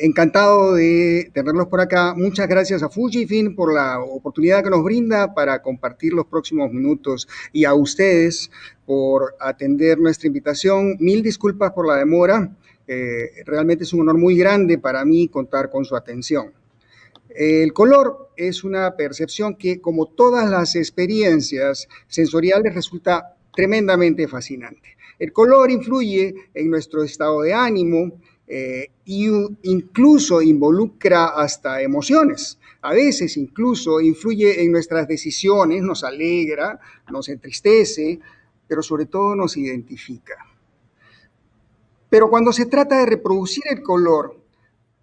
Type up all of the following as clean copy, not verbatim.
Encantado de tenerlos por acá. Muchas gracias a Fujifilm por la oportunidad que nos brinda para compartir los próximos minutos y a ustedes por atender nuestra invitación. Mil disculpas por la demora. Realmente es un honor muy grande para mí contar con su atención. El color es una percepción que, como todas las experiencias sensoriales, resulta tremendamente fascinante. El color influye en nuestro estado de ánimo, y incluso involucra hasta emociones. A veces incluso influye en nuestras decisiones, nos alegra, nos entristece, pero sobre todo nos identifica. Pero cuando se trata de reproducir el color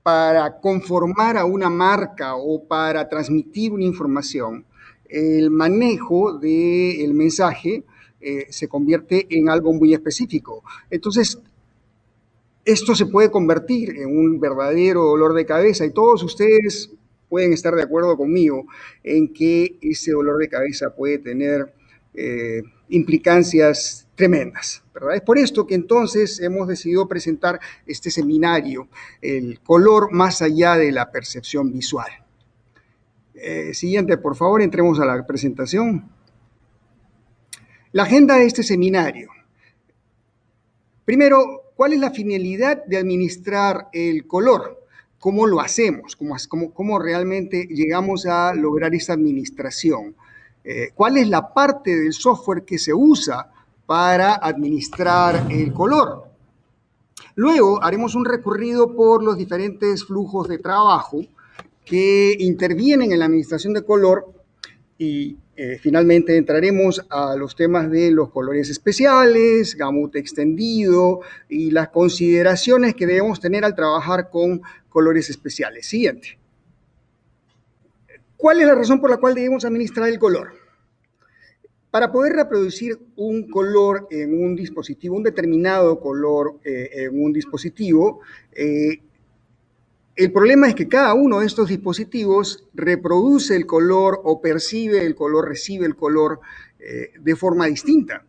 para conformar a una marca o para transmitir una información, el manejo del mensaje se convierte en algo muy específico. Entonces, esto se puede convertir en un verdadero dolor de cabeza y todos ustedes pueden estar de acuerdo conmigo en que ese dolor de cabeza puede tener implicancias tremendas, ¿verdad? Es por esto que entonces hemos decidido presentar este seminario, el color más allá de la percepción visual. Siguiente, por favor, entremos a la presentación. La agenda de este seminario. Primero, ¿cuál es la finalidad de administrar el color? ¿Cómo lo hacemos? ¿Cómo realmente llegamos a lograr esa administración? ¿Cuál es la parte del software que se usa para administrar el color? Luego haremos un recorrido por los diferentes flujos de trabajo que intervienen en la administración de color y finalmente entraremos a los temas de los colores especiales, gamut extendido y las consideraciones que debemos tener al trabajar con colores especiales. Siguiente. ¿Cuál es la razón por la cual debemos administrar el color? Para poder reproducir un color en un dispositivo, un determinado color en un dispositivo, el problema es que cada uno de estos dispositivos reproduce el color o percibe el color, recibe el color de forma distinta.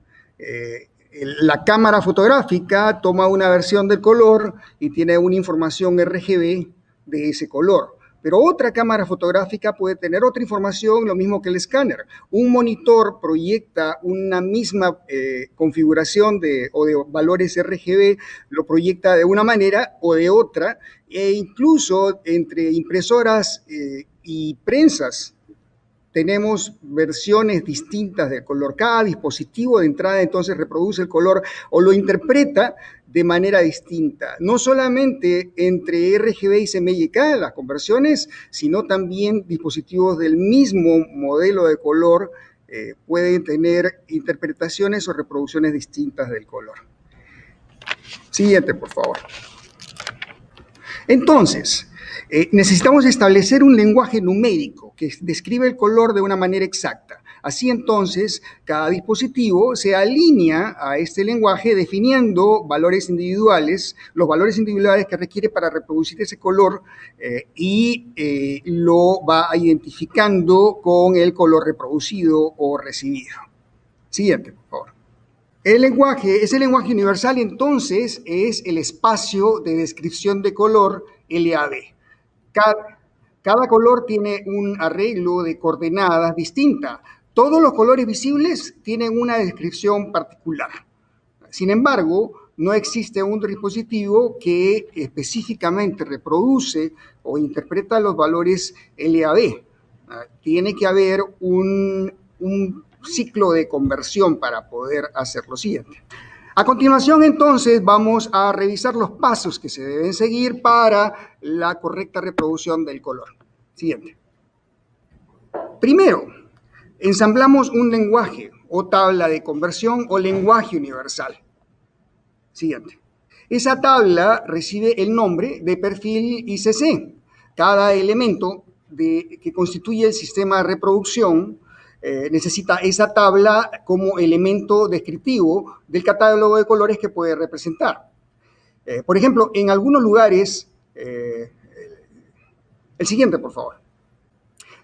La cámara fotográfica toma una versión del color y tiene una información RGB de ese color. Pero otra cámara fotográfica puede tener otra información, lo mismo que el escáner. Un monitor proyecta una misma configuración o de valores RGB, lo proyecta de una manera o de otra, e incluso entre impresoras y prensas tenemos versiones distintas del color. Cada dispositivo de entrada entonces reproduce el color o lo interpreta de manera distinta. No solamente entre RGB y CMYK las conversiones, sino también dispositivos del mismo modelo de color pueden tener interpretaciones o reproducciones distintas del color. Siguiente, por favor. Entonces, necesitamos establecer un lenguaje numérico que describe el color de una manera exacta. Así entonces, cada dispositivo se alinea a este lenguaje definiendo valores individuales, los valores individuales que requiere para reproducir ese color y lo va identificando con el color reproducido o recibido. Siguiente, por favor. Ese lenguaje universal entonces es el espacio de descripción de color LAD. Cada color tiene un arreglo de coordenadas distinta. Todos los colores visibles tienen una descripción particular. Sin embargo, no existe un dispositivo que específicamente reproduce o interpreta los valores LAD. Tiene que haber un ciclo de conversión para poder hacer lo siguiente. A continuación, entonces, vamos a revisar los pasos que se deben seguir para la correcta reproducción del color. Siguiente. Primero, ensamblamos un lenguaje o tabla de conversión o lenguaje universal. Siguiente. Esa tabla recibe el nombre de perfil ICC. Cada elemento que constituye el sistema de reproducción necesita esa tabla como elemento descriptivo del catálogo de colores que puede representar. Por ejemplo, en algunos lugares, el siguiente, por favor.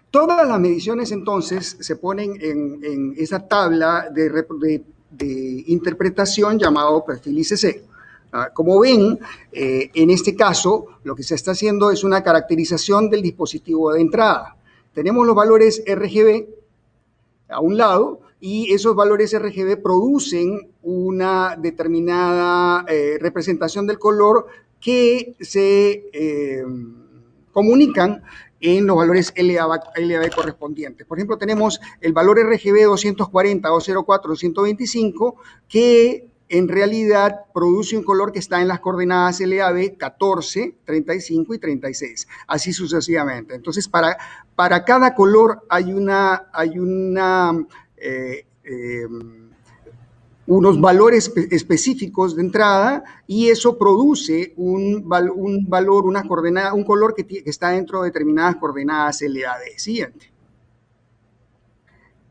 Todas las mediciones, entonces, se ponen en esa tabla de interpretación llamado perfil ICC. Como ven, en este caso, lo que se está haciendo es una caracterización del dispositivo de entrada. Tenemos los valores RGB a un lado y esos valores RGB producen una determinada representación del color que se comunican en los valores LAB correspondientes. Por ejemplo, tenemos el valor RGB 240, 204, 225, que en realidad produce un color que está en las coordenadas LAB 14, 35 y 36, así sucesivamente. Entonces, para cada color hay unos valores específicos de entrada y eso produce un valor, una coordenada, un color que está dentro de determinadas coordenadas LAD. Siguiente.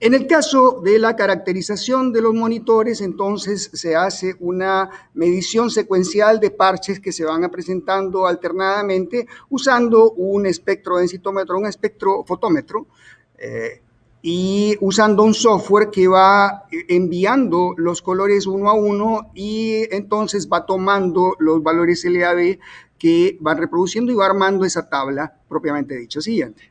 En el caso de la caracterización de los monitores, entonces se hace una medición secuencial de parches que se van presentando alternadamente usando un espectrodensitómetro, un espectrofotómetro, y usando un software que va enviando los colores uno a uno y entonces va tomando los valores LAB que van reproduciendo y va armando esa tabla propiamente dicha. Siguiente.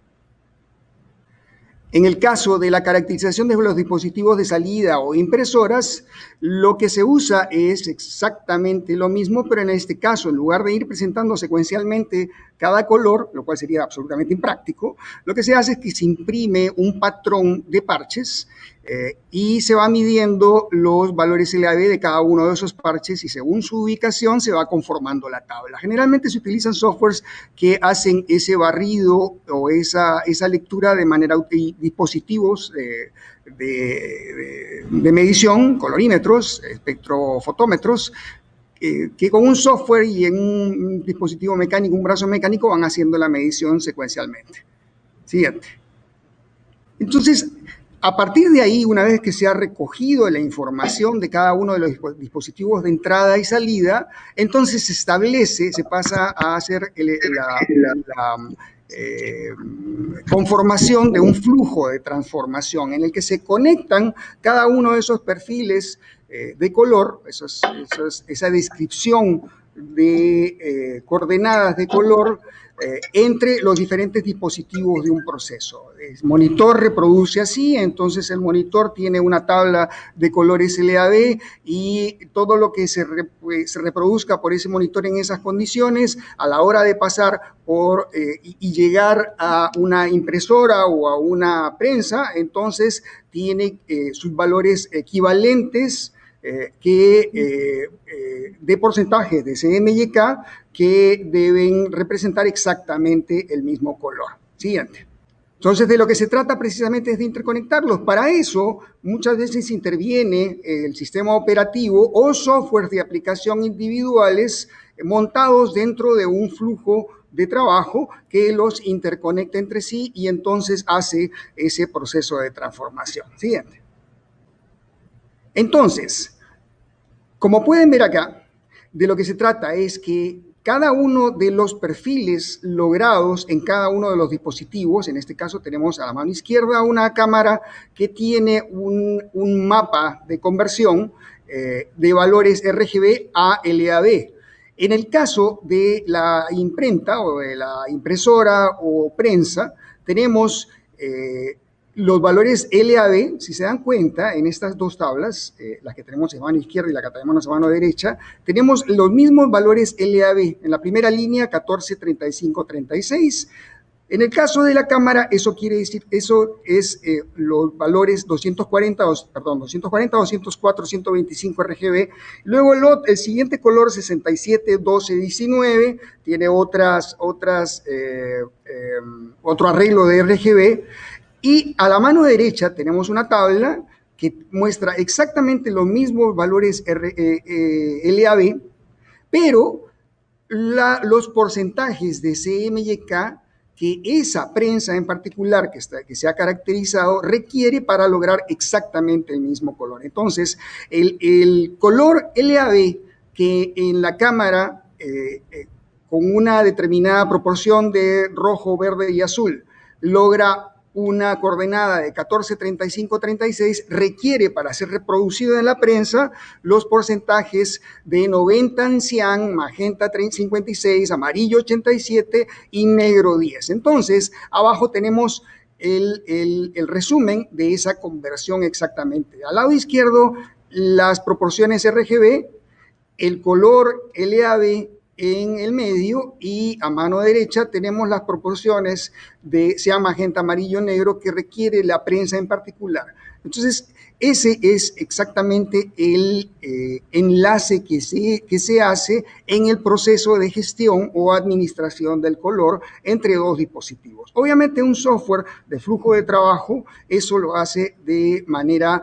En el caso de la caracterización de los dispositivos de salida o impresoras, lo que se usa es exactamente lo mismo, pero en este caso, en lugar de ir presentando secuencialmente cada color, lo cual sería absolutamente impráctico, lo que se hace es que se imprime un patrón de parches y se va midiendo los valores LAB de cada uno de esos parches y según su ubicación se va conformando la tabla. Generalmente se utilizan softwares que hacen ese barrido o esa lectura de manera dispositivos de medición, colorímetros, espectrofotómetros, que con un software y en un dispositivo mecánico, un brazo mecánico, van haciendo la medición secuencialmente. Siguiente. Entonces, a partir de ahí, una vez que se ha recogido la información de cada uno de los dispositivos de entrada y salida, entonces se establece, se pasa a hacer la conformación de un flujo de transformación en el que se conectan cada uno de esos perfiles de color, esa descripción de coordenadas de color entre los diferentes dispositivos de un proceso. El monitor reproduce así, entonces el monitor tiene una tabla de colores LAD y todo lo que se reproduzca por ese monitor en esas condiciones, a la hora de pasar por y llegar a una impresora o a una prensa, entonces tiene sus valores equivalentes de porcentaje de CMYK que deben representar exactamente el mismo color. Siguiente. Entonces, de lo que se trata precisamente es de interconectarlos. Para eso, muchas veces interviene el sistema operativo o software de aplicación individuales montados dentro de un flujo de trabajo que los interconecta entre sí y entonces hace ese proceso de transformación. Siguiente. Entonces, como pueden ver acá, de lo que se trata es que cada uno de los perfiles logrados en cada uno de los dispositivos, en este caso tenemos a la mano izquierda una cámara que tiene un mapa de conversión de valores RGB a LAD. En el caso de la imprenta o de la impresora o prensa, tenemos los valores LAD, si se dan cuenta, en estas dos tablas, las que tenemos en mano izquierda y la que tenemos en mano derecha, tenemos los mismos valores LAD. En la primera línea, 14, 35, 36. En el caso de la cámara, eso quiere decir, eso es los valores 240, 204, 125 RGB. Luego el siguiente color, 67, 12, 19, tiene otro arreglo de RGB. Y a la mano derecha tenemos una tabla que muestra exactamente los mismos valores LAB, pero los porcentajes de CMYK que esa prensa en particular que se ha caracterizado requiere para lograr exactamente el mismo color. Entonces, el color LAB que en la cámara con una determinada proporción de rojo, verde y azul logra una coordenada de 14, 35, 36 requiere para ser reproducido en la prensa los porcentajes de 90 en cian, magenta 56, amarillo 87 y negro 10. Entonces, abajo tenemos el resumen de esa conversión exactamente. Al lado izquierdo, las proporciones RGB, el color LAB en el medio, y a mano derecha tenemos las proporciones de cian, magenta, amarillo, negro que requiere la prensa en particular. Entonces, ese es exactamente el enlace que se hace en el proceso de gestión o administración del color entre dos dispositivos. Obviamente, un software de flujo de trabajo eso lo hace de manera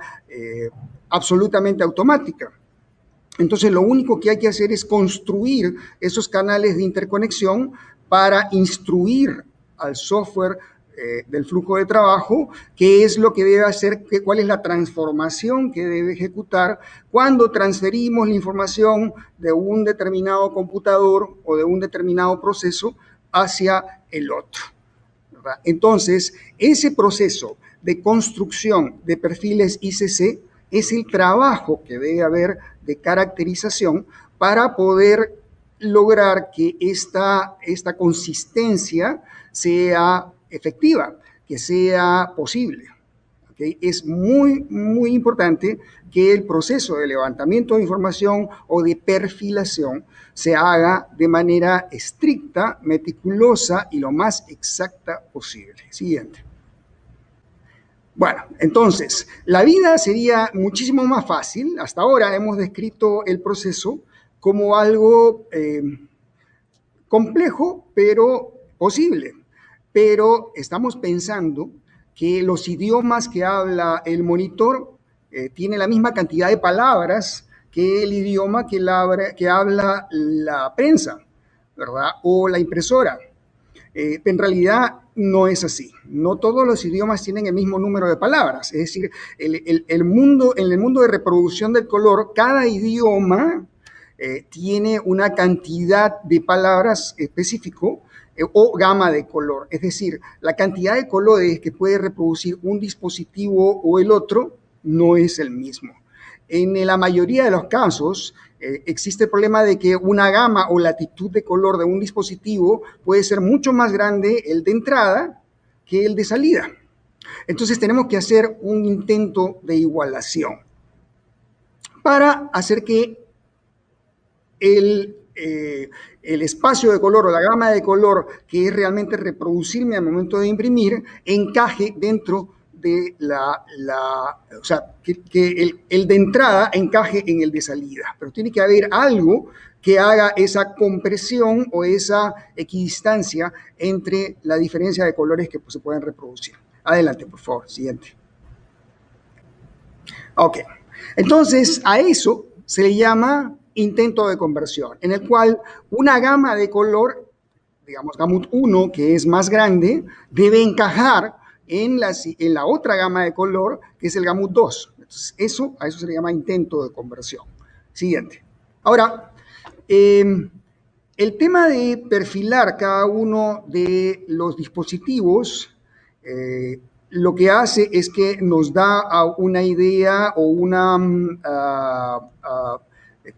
absolutamente automática. Entonces, lo único que hay que hacer es construir esos canales de interconexión para instruir al software del flujo de trabajo qué es lo que debe hacer, cuál es la transformación que debe ejecutar cuando transferimos la información de un determinado computador o de un determinado proceso hacia el otro, ¿verdad? Entonces, ese proceso de construcción de perfiles ICC es el trabajo que debe haber de caracterización para poder lograr que esta consistencia sea efectiva, que sea posible. ¿Okay? Es muy, muy importante que el proceso de levantamiento de información o de perfilación se haga de manera estricta, meticulosa y lo más exacta posible. Siguiente. Bueno, entonces, la vida sería muchísimo más fácil. Hasta ahora hemos descrito el proceso como algo complejo, pero posible. Pero estamos pensando que los idiomas que habla el monitor tienen la misma cantidad de palabras que el idioma que habla la prensa, ¿verdad? O la impresora. En realidad no es así. No todos los idiomas tienen el mismo número de palabras. Es decir, en el mundo de reproducción del color, cada idioma tiene una cantidad de palabras específico o gama de color. Es decir, la cantidad de colores que puede reproducir un dispositivo o el otro no es el mismo. En la mayoría de los casos, existe el problema de que una gama o latitud de color de un dispositivo puede ser mucho más grande el de entrada que el de salida. Entonces tenemos que hacer un intento de igualación para hacer que el espacio de color o la gama de color que es realmente reproducirme al momento de imprimir encaje dentro de o sea, que el de entrada encaje en el de salida, pero tiene que haber algo que haga esa compresión o esa equidistancia entre la diferencia de colores que se pueden reproducir. Adelante, por favor, siguiente. Ok, entonces a eso se le llama intento de conversión, en el cual una gama de color, digamos gamut 1, que es más grande, debe encajar en la otra gama de color, que es el gamut 2. Entonces, a eso se le llama intento de conversión. Siguiente. Ahora, el tema de perfilar cada uno de los dispositivos, lo que hace es que nos da una idea o una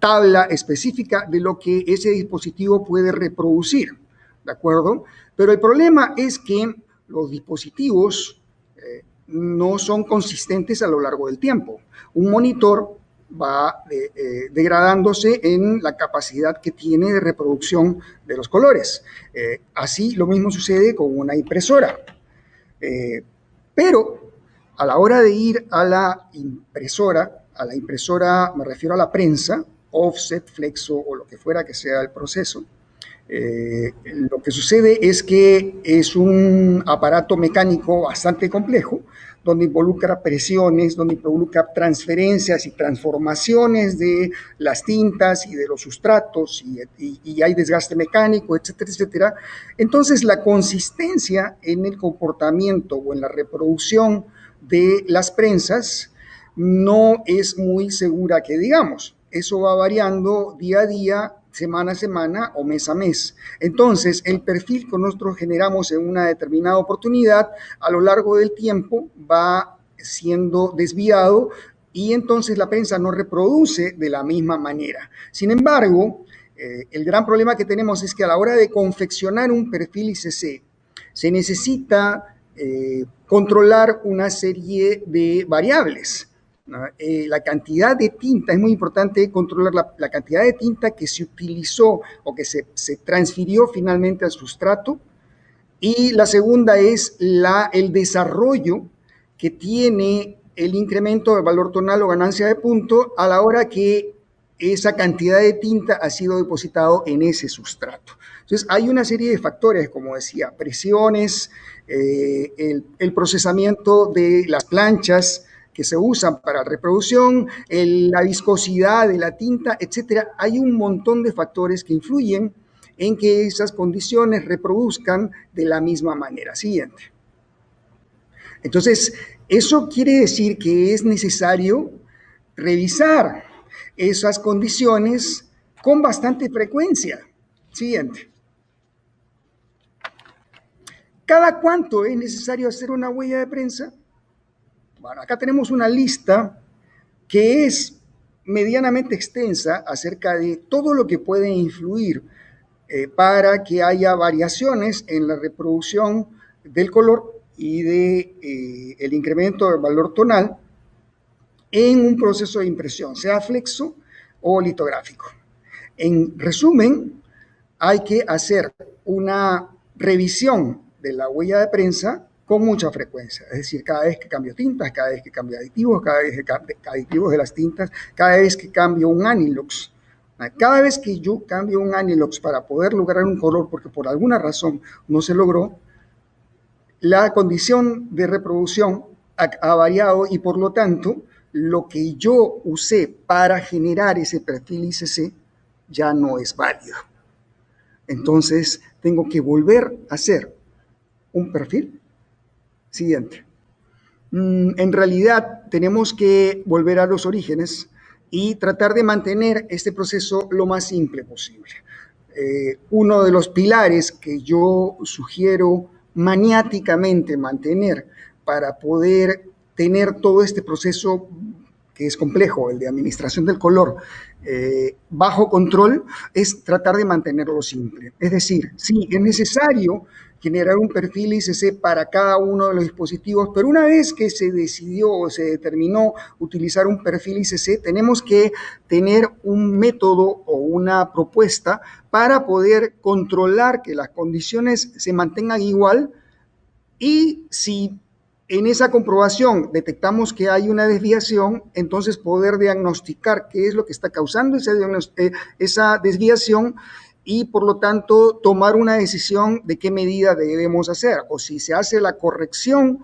tabla específica de lo que ese dispositivo puede reproducir, ¿de acuerdo? Pero el problema es que los dispositivos no son consistentes a lo largo del tiempo. Un monitor va degradándose en la capacidad que tiene de reproducción de los colores. Así lo mismo sucede con una impresora. Pero a la hora de ir a la impresora me refiero a la prensa, offset, flexo o lo que fuera que sea el proceso, lo que sucede es que es un aparato mecánico bastante complejo, donde involucra presiones, donde involucra transferencias y transformaciones de las tintas y de los sustratos, y hay desgaste mecánico, etcétera, etcétera. Entonces, la consistencia en el comportamiento o en la reproducción de las prensas no es muy segura que digamos. Eso va variando día a día semana a semana o mes a mes. Entonces, el perfil que nosotros generamos en una determinada oportunidad, a lo largo del tiempo va siendo desviado y entonces la prensa no reproduce de la misma manera. Sin embargo, el gran problema que tenemos es que a la hora de confeccionar un perfil ICC, se necesita controlar una serie de variables. ¿No? La cantidad de tinta, es muy importante controlar la cantidad de tinta que se utilizó o que se transfirió finalmente al sustrato. Y la segunda es el desarrollo que tiene el incremento de valor tonal o ganancia de punto a la hora que esa cantidad de tinta ha sido depositado en ese sustrato. Entonces, hay una serie de factores, como decía, presiones, el procesamiento de las planchas que se usan para reproducción, la viscosidad de la tinta, etcétera. Hay un montón de factores que influyen en que esas condiciones reproduzcan de la misma manera. Siguiente. Entonces, eso quiere decir que es necesario revisar esas condiciones con bastante frecuencia. Siguiente. ¿Cada cuánto es necesario hacer una huella de prensa? Bueno, acá tenemos una lista que es medianamente extensa acerca de todo lo que puede influir para que haya variaciones en la reproducción del color y de el incremento del valor tonal en un proceso de impresión, sea flexo o litográfico. En resumen, hay que hacer una revisión de la huella de prensa con mucha frecuencia, es decir, cada vez que cambio tintas, cada vez que cambio aditivos, cada vez que cambio aditivos de las tintas, cada vez que cambio un Anilux. Cada vez que yo cambio un Anilux para poder lograr un color, porque por alguna razón no se logró, la condición de reproducción ha variado y por lo tanto lo que yo usé para generar ese perfil ICC ya no es válido. Entonces tengo que volver a hacer un perfil. Siguiente. En realidad tenemos que volver a los orígenes y tratar de mantener este proceso lo más simple posible. Uno de los pilares que yo sugiero maniáticamente mantener para poder tener todo este proceso que es complejo, el de administración del color, bajo control, es tratar de mantenerlo simple. Es decir, sí, es necesario generar un perfil ICC para cada uno de los dispositivos, pero una vez que se decidió o se determinó utilizar un perfil ICC, tenemos que tener un método o una propuesta para poder controlar que las condiciones se mantengan igual y si en esa comprobación detectamos que hay una desviación, entonces poder diagnosticar qué es lo que está causando esa desviación y por lo tanto tomar una decisión de qué medida debemos hacer o si se hace la corrección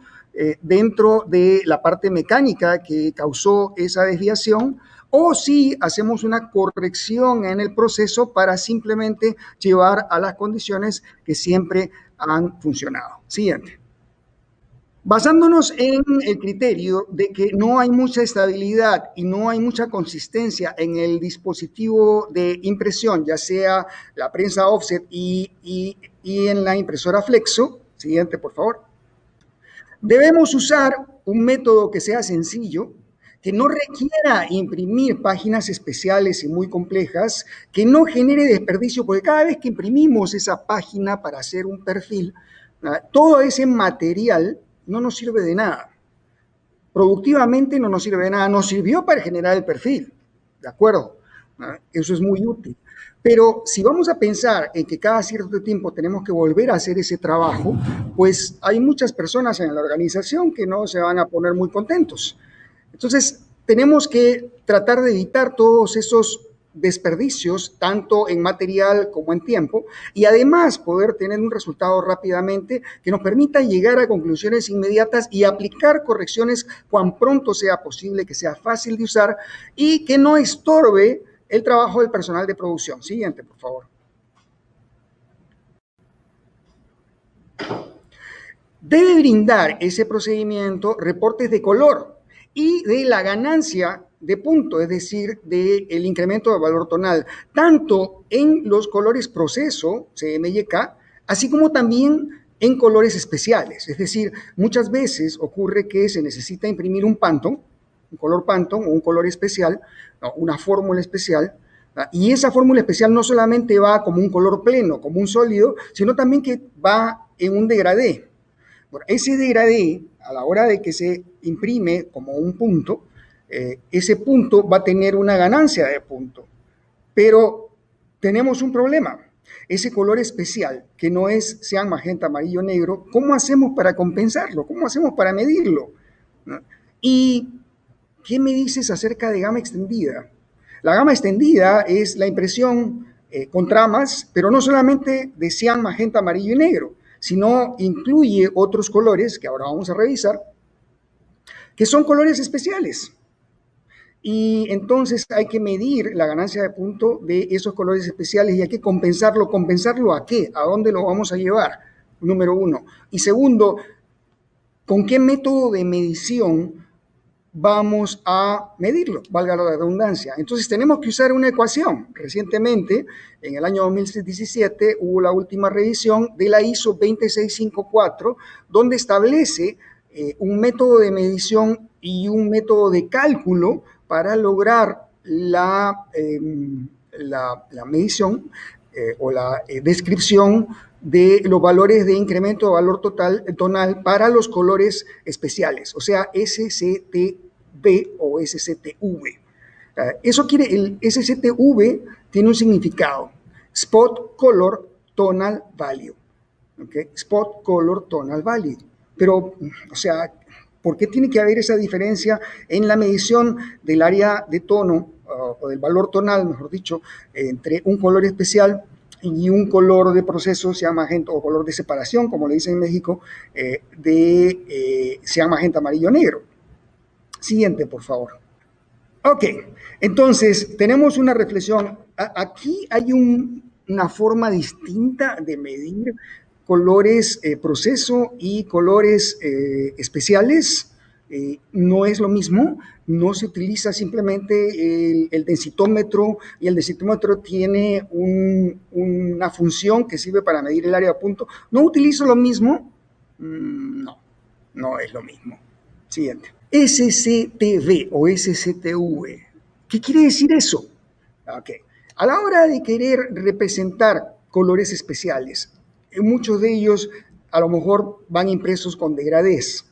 dentro de la parte mecánica que causó esa desviación o si hacemos una corrección en el proceso para simplemente llevar a las condiciones que siempre han funcionado. Siguiente. Basándonos en el criterio de que no hay mucha estabilidad y no hay mucha consistencia en el dispositivo de impresión, ya sea la prensa offset y en la impresora flexo, siguiente por favor, debemos usar un método que sea sencillo, que no requiera imprimir páginas especiales y muy complejas, que no genere desperdicio, porque cada vez que imprimimos esa página para hacer un perfil, todo ese material no nos sirve de nada. Productivamente no nos sirve de nada. Nos sirvió para generar el perfil, ¿de acuerdo? Eso es muy útil. Pero si vamos a pensar en que cada cierto tiempo tenemos que volver a hacer ese trabajo, pues hay muchas personas en la organización que no se van a poner muy contentos. Entonces, tenemos que tratar de evitar todos esos desperdicios, tanto en material como en tiempo, y además poder tener un resultado rápidamente que nos permita llegar a conclusiones inmediatas y aplicar correcciones cuan pronto sea posible, que sea fácil de usar y que no estorbe el trabajo del personal de producción. Siguiente, por favor. Debe brindar ese procedimiento reportes de color y de la ganancia de punto, es decir, del incremento de valor tonal, tanto en los colores proceso, CMYK, así como también en colores especiales. Es decir, muchas veces ocurre que se necesita imprimir un Pantone, un color Pantone o un color especial, no, una fórmula especial, y esa fórmula especial no solamente va como un color pleno, como un sólido, sino también que va en un degradé. Bueno, ese degradé, a la hora de que se imprime como un punto, ese punto va a tener una ganancia de punto. Pero tenemos un problema. Ese color especial, que no es cian, magenta, amarillo, negro, ¿cómo hacemos para compensarlo? ¿Cómo hacemos para medirlo? ¿No? ¿Y qué me dices acerca de gama extendida? La gama extendida es la impresión con tramas, pero no solamente de cian, magenta, amarillo y negro, sino incluye otros colores que ahora vamos a revisar, que son colores especiales. Y entonces hay que medir la ganancia de punto de esos colores especiales y hay que compensarlo. ¿Compensarlo a qué? ¿A dónde lo vamos a llevar? Número uno. Y segundo, ¿con qué método de medición vamos a medirlo? Valga la redundancia. Entonces tenemos que usar una ecuación. Recientemente, en el año 2017, hubo la última revisión de la ISO 26654, donde establece un método de medición y un método de cálculo para lograr la medición o la descripción de los valores de incremento de valor tonal para los colores especiales, o sea, SCTV o SCTV. Eso quiere, el SCTV tiene un significado, Spot Color Tonal Value, ¿okay? Spot Color Tonal Value. Pero, o sea, ¿por qué tiene que haber esa diferencia en la medición del área de tono o del valor tonal, mejor dicho, entre un color especial y un color de proceso, cian magenta, o color de separación, como le dicen en México, cian magenta amarillo negro? Siguiente, por favor. Ok, entonces tenemos una reflexión. Aquí hay una forma distinta de medir colores proceso y colores especiales. No es lo mismo, no se utiliza simplemente el densitómetro, y el densitómetro tiene una función que sirve para medir el área de punto. ¿No utilizo lo mismo? No, no es lo mismo. Siguiente. SCTV o SCTV. ¿Qué quiere decir eso? Okay. A la hora de querer representar colores especiales, muchos de ellos a lo mejor van impresos con degradés.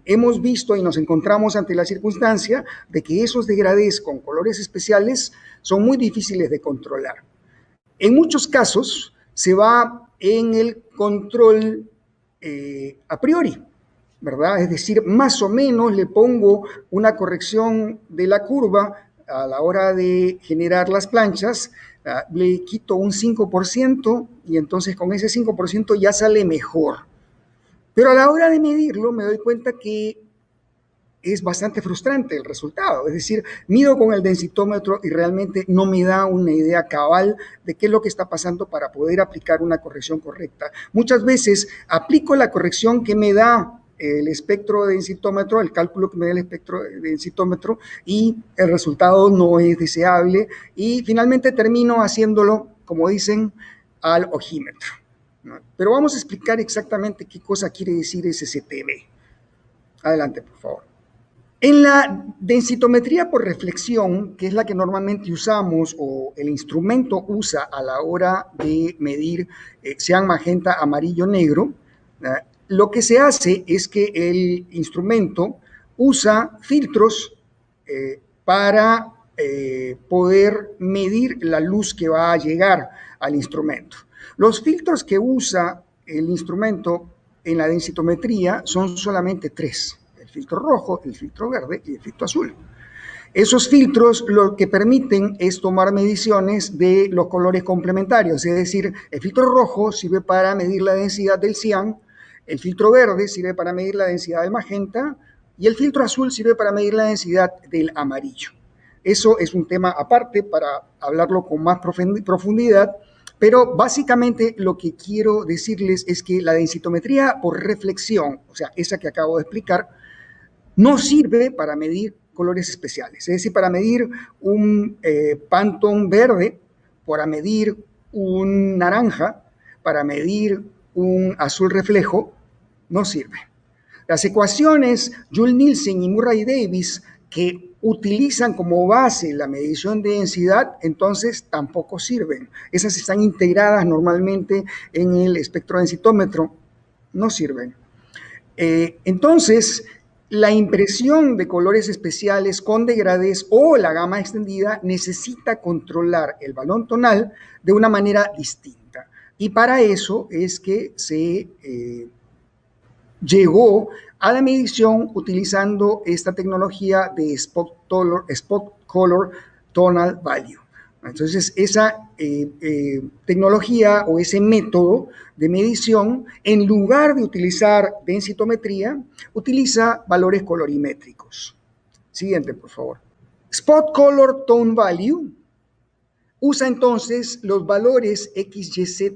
Hemos visto y nos encontramos ante la circunstancia de que esos degradés con colores especiales son muy difíciles de controlar. En muchos casos se va en el control a priori, ¿verdad? Es decir, más o menos le pongo una corrección de la curva a la hora de generar las planchas, le quito un 5% y entonces con ese 5% ya sale mejor. Pero a la hora de medirlo me doy cuenta que es bastante frustrante el resultado. Es decir, mido con el densitómetro y realmente no me da una idea cabal de qué es lo que está pasando para poder aplicar una corrección correcta. Muchas veces aplico la corrección que me da el espectro de densitómetro, el cálculo que me da el espectro de densitómetro, y el resultado no es deseable y finalmente termino haciéndolo, como dicen, al ojímetro, ¿no? Pero vamos a explicar exactamente qué cosa quiere decir SCTV. Adelante, por favor. En la densitometría por reflexión, que es la que normalmente usamos o el instrumento usa a la hora de medir cian, magenta, amarillo, negro, lo que se hace es que el instrumento usa filtros para poder medir la luz que va a llegar al instrumento. Los filtros que usa el instrumento en la densitometría son solamente tres: el filtro rojo, el filtro verde y el filtro azul. Esos filtros lo que permiten es tomar mediciones de los colores complementarios, es decir, el filtro rojo sirve para medir la densidad del cian, el filtro verde sirve para medir la densidad del magenta y el filtro azul sirve para medir la densidad del amarillo. Eso es un tema aparte para hablarlo con más profundidad, pero básicamente lo que quiero decirles es que la densitometría por reflexión, o sea, esa que acabo de explicar, no sirve para medir colores especiales. Es decir, para medir un Pantone verde, para medir un naranja, para medir un azul reflejo, no sirve. Las ecuaciones Joule-Nielsen y Murray-Davis que utilizan como base la medición de densidad, entonces tampoco sirven. Esas están integradas normalmente en el espectrodensitómetro, no sirven. Entonces, la impresión de colores especiales con degradés o la gama extendida necesita controlar el valor tonal de una manera distinta. Y para eso es que se llegó a la medición utilizando esta tecnología de Spot Color Tonal Value. Entonces, esa tecnología o ese método de medición, en lugar de utilizar densitometría, utiliza valores colorimétricos. Siguiente, por favor. Spot Color Tone Value usa entonces los valores XYZ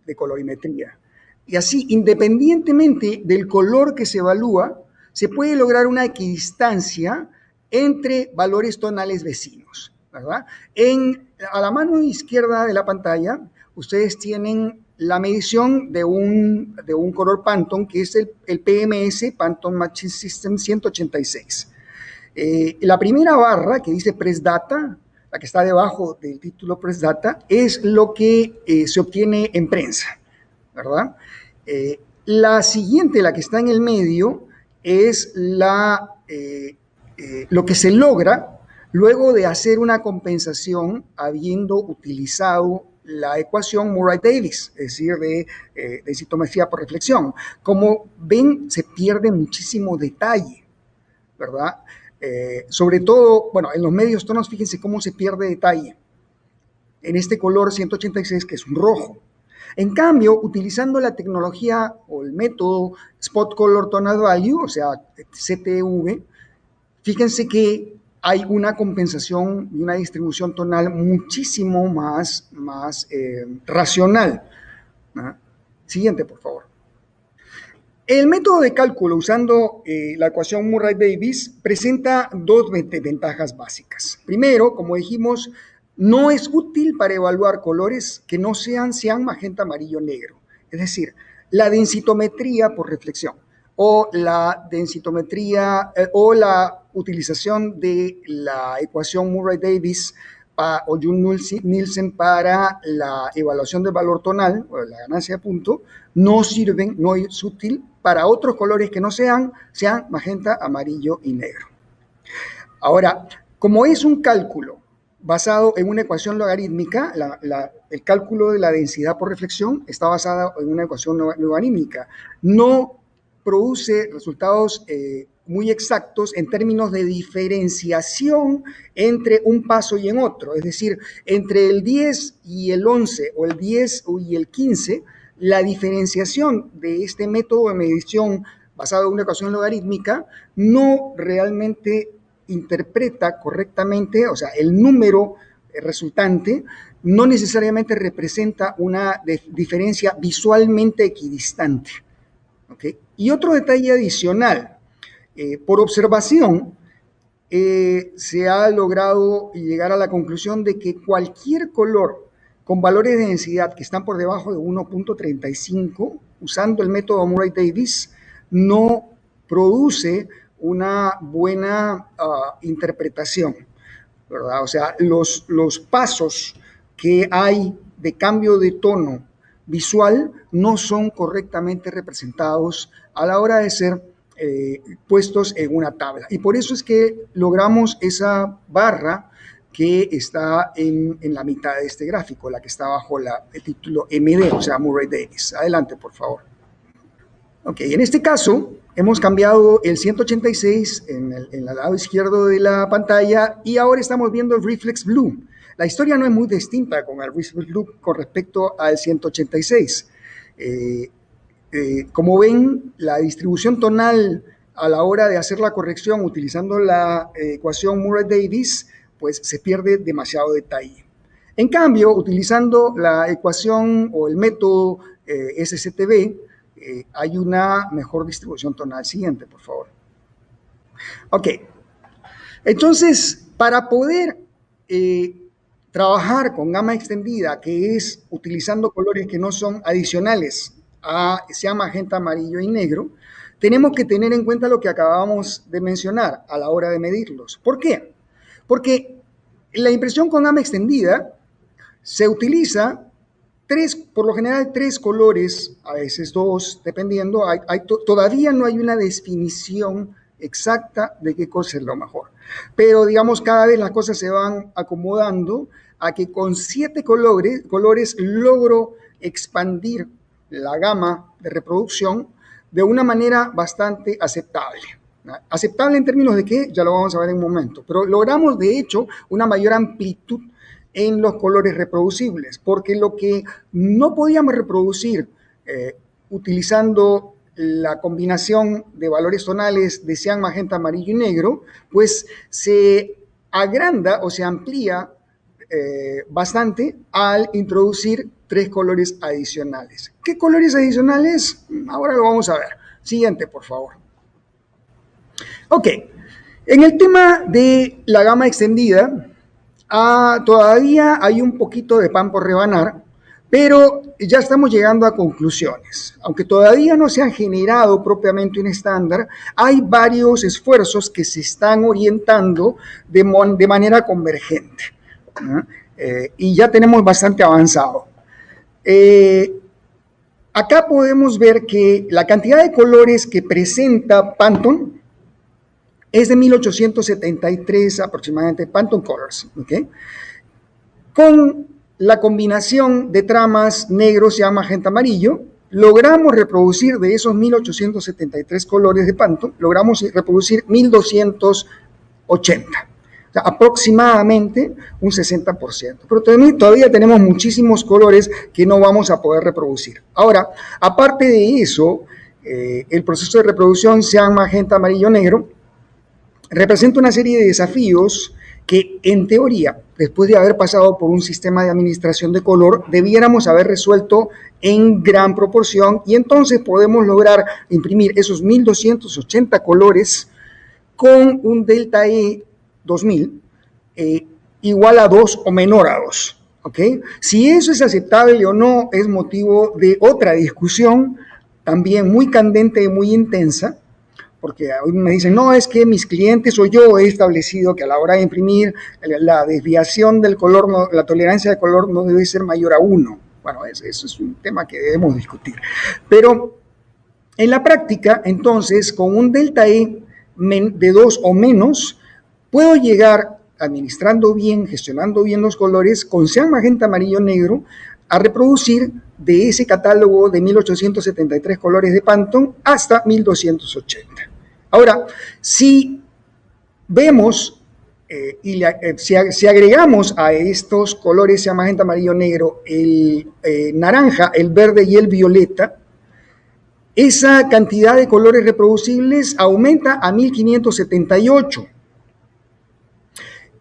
de colorimetría. Y así, independientemente del color que se evalúa, se puede lograr una equidistancia entre valores tonales vecinos, ¿verdad? A la mano izquierda de la pantalla, ustedes tienen la medición de un color Pantone, que es el PMS, Pantone Matching System 186. La primera barra, que dice Press Data, la que está debajo del título Press Data, es lo que se obtiene en prensa, ¿verdad? La siguiente, la que está en el medio, es lo que se logra luego de hacer una compensación habiendo utilizado la ecuación Murray-Davis, es decir, de densitometría por reflexión. Como ven, se pierde muchísimo detalle, ¿verdad? Sobre todo, bueno, en los medios tonos, fíjense cómo se pierde detalle. En este color 186, que es un rojo. En cambio, utilizando la tecnología o el método Spot Color Tonal Value, o sea, CTV, fíjense que hay una compensación y una distribución tonal muchísimo más racional. ¿Ah? Siguiente, por favor. El método de cálculo usando la ecuación Murray-Davis presenta dos ventajas básicas. Primero, como dijimos, no es útil para evaluar colores que no sean cian, magenta, amarillo, negro. Es decir, la densitometría por reflexión o la densitometría o la utilización de la ecuación Murray-Davis o Joule-Nielsen para la evaluación del valor tonal o la ganancia de punto no sirven, no es útil para otros colores que no sean cian, magenta, amarillo y negro. Ahora, como es un cálculo basado en una ecuación logarítmica, el cálculo de la densidad por reflexión está basado en una ecuación logarítmica. No produce resultados muy exactos en términos de diferenciación entre un paso y en otro. Es decir, entre el 10 y el 11 o el 10 y el 15, la diferenciación de este método de medición basado en una ecuación logarítmica no realmente interpreta correctamente, o sea, el número resultante no necesariamente representa una diferencia visualmente equidistante. ¿Okay? Y otro detalle adicional, por observación, se ha logrado llegar a la conclusión de que cualquier color con valores de densidad que están por debajo de 1.35, usando el método Murray-Davis, no produce una buena interpretación, ¿verdad? O sea, los pasos que hay de cambio de tono visual no son correctamente representados a la hora de ser puestos en una tabla. Y por eso es que logramos esa barra que está en la mitad de este gráfico, la que está bajo el título MD, o sea, Murray-Davis. Adelante, por favor. Ok, en este caso hemos cambiado el 186 en el lado izquierdo de la pantalla y ahora estamos viendo el Reflex Blue. La historia no es muy distinta con el Reflex Blue con respecto al 186. Como ven, la distribución tonal a la hora de hacer la corrección utilizando la ecuación Murray-Davis, pues se pierde demasiado detalle. En cambio, utilizando la ecuación o el método SCTV, hay una mejor distribución tonal. Siguiente, por favor. Ok, Entonces, para poder trabajar con gama extendida, que es utilizando colores que no son adicionales a sea magenta, amarillo y negro, tenemos que tener en cuenta lo que acabamos de mencionar a la hora de medirlos. ¿Por qué? Porque la impresión con gama extendida se utiliza por lo general tres colores, a veces dos, dependiendo. Todavía no hay una definición exacta de qué cosa es lo mejor. Pero digamos, cada vez las cosas se van acomodando a que con 7 colores logro expandir la gama de reproducción de una manera bastante aceptable. Aceptable en términos de qué, ya lo vamos a ver en un momento, pero logramos de hecho una mayor amplitud en los colores reproducibles, porque lo que no podíamos reproducir utilizando la combinación de valores tonales de cian, magenta, amarillo y negro, pues se agranda o se amplía bastante al introducir 3 colores adicionales. ¿Qué colores adicionales? Ahora lo vamos a ver. Siguiente, por favor. Ok, en el tema de la gama extendida, todavía hay un poquito de pan por rebanar, pero ya estamos llegando a conclusiones. Aunque todavía no se ha generado propiamente un estándar, hay varios esfuerzos que se están orientando de manera convergente, ¿no? Y ya tenemos bastante avanzado. Acá podemos ver que la cantidad de colores que presenta Pantone es de 1873 aproximadamente, Pantone Colors, ¿ok? Con la combinación de tramas negros y magenta amarillo, logramos reproducir de esos 1873 colores de Pantone, logramos reproducir 1280. O sea, aproximadamente un 60%. Pero todavía tenemos muchísimos colores que no vamos a poder reproducir. Ahora, aparte de eso, el proceso de reproducción cian, magenta, amarillo, negro, representa una serie de desafíos que, en teoría, después de haber pasado por un sistema de administración de color, debiéramos haber resuelto en gran proporción, y entonces podemos lograr imprimir esos 1280 colores con un delta E 2000 igual a 2 o menor a 2. ¿Okay? Si eso es aceptable o no es motivo de otra discusión, también muy candente y muy intensa, porque hoy me dicen, no, es que mis clientes o yo he establecido que a la hora de imprimir la desviación del color, la tolerancia de color no debe ser mayor a 1. Bueno, eso es un tema que debemos discutir. Pero en la práctica, entonces, con un delta E de 2 o menos, puedo llegar, administrando bien, gestionando bien los colores, con cian, magenta, amarillo, negro, a reproducir de ese catálogo de 1873 colores de Pantone hasta 1280. Ahora, si vemos si agregamos a estos colores, cian, magenta, amarillo, negro, el naranja, el verde y el violeta, esa cantidad de colores reproducibles aumenta a 1578.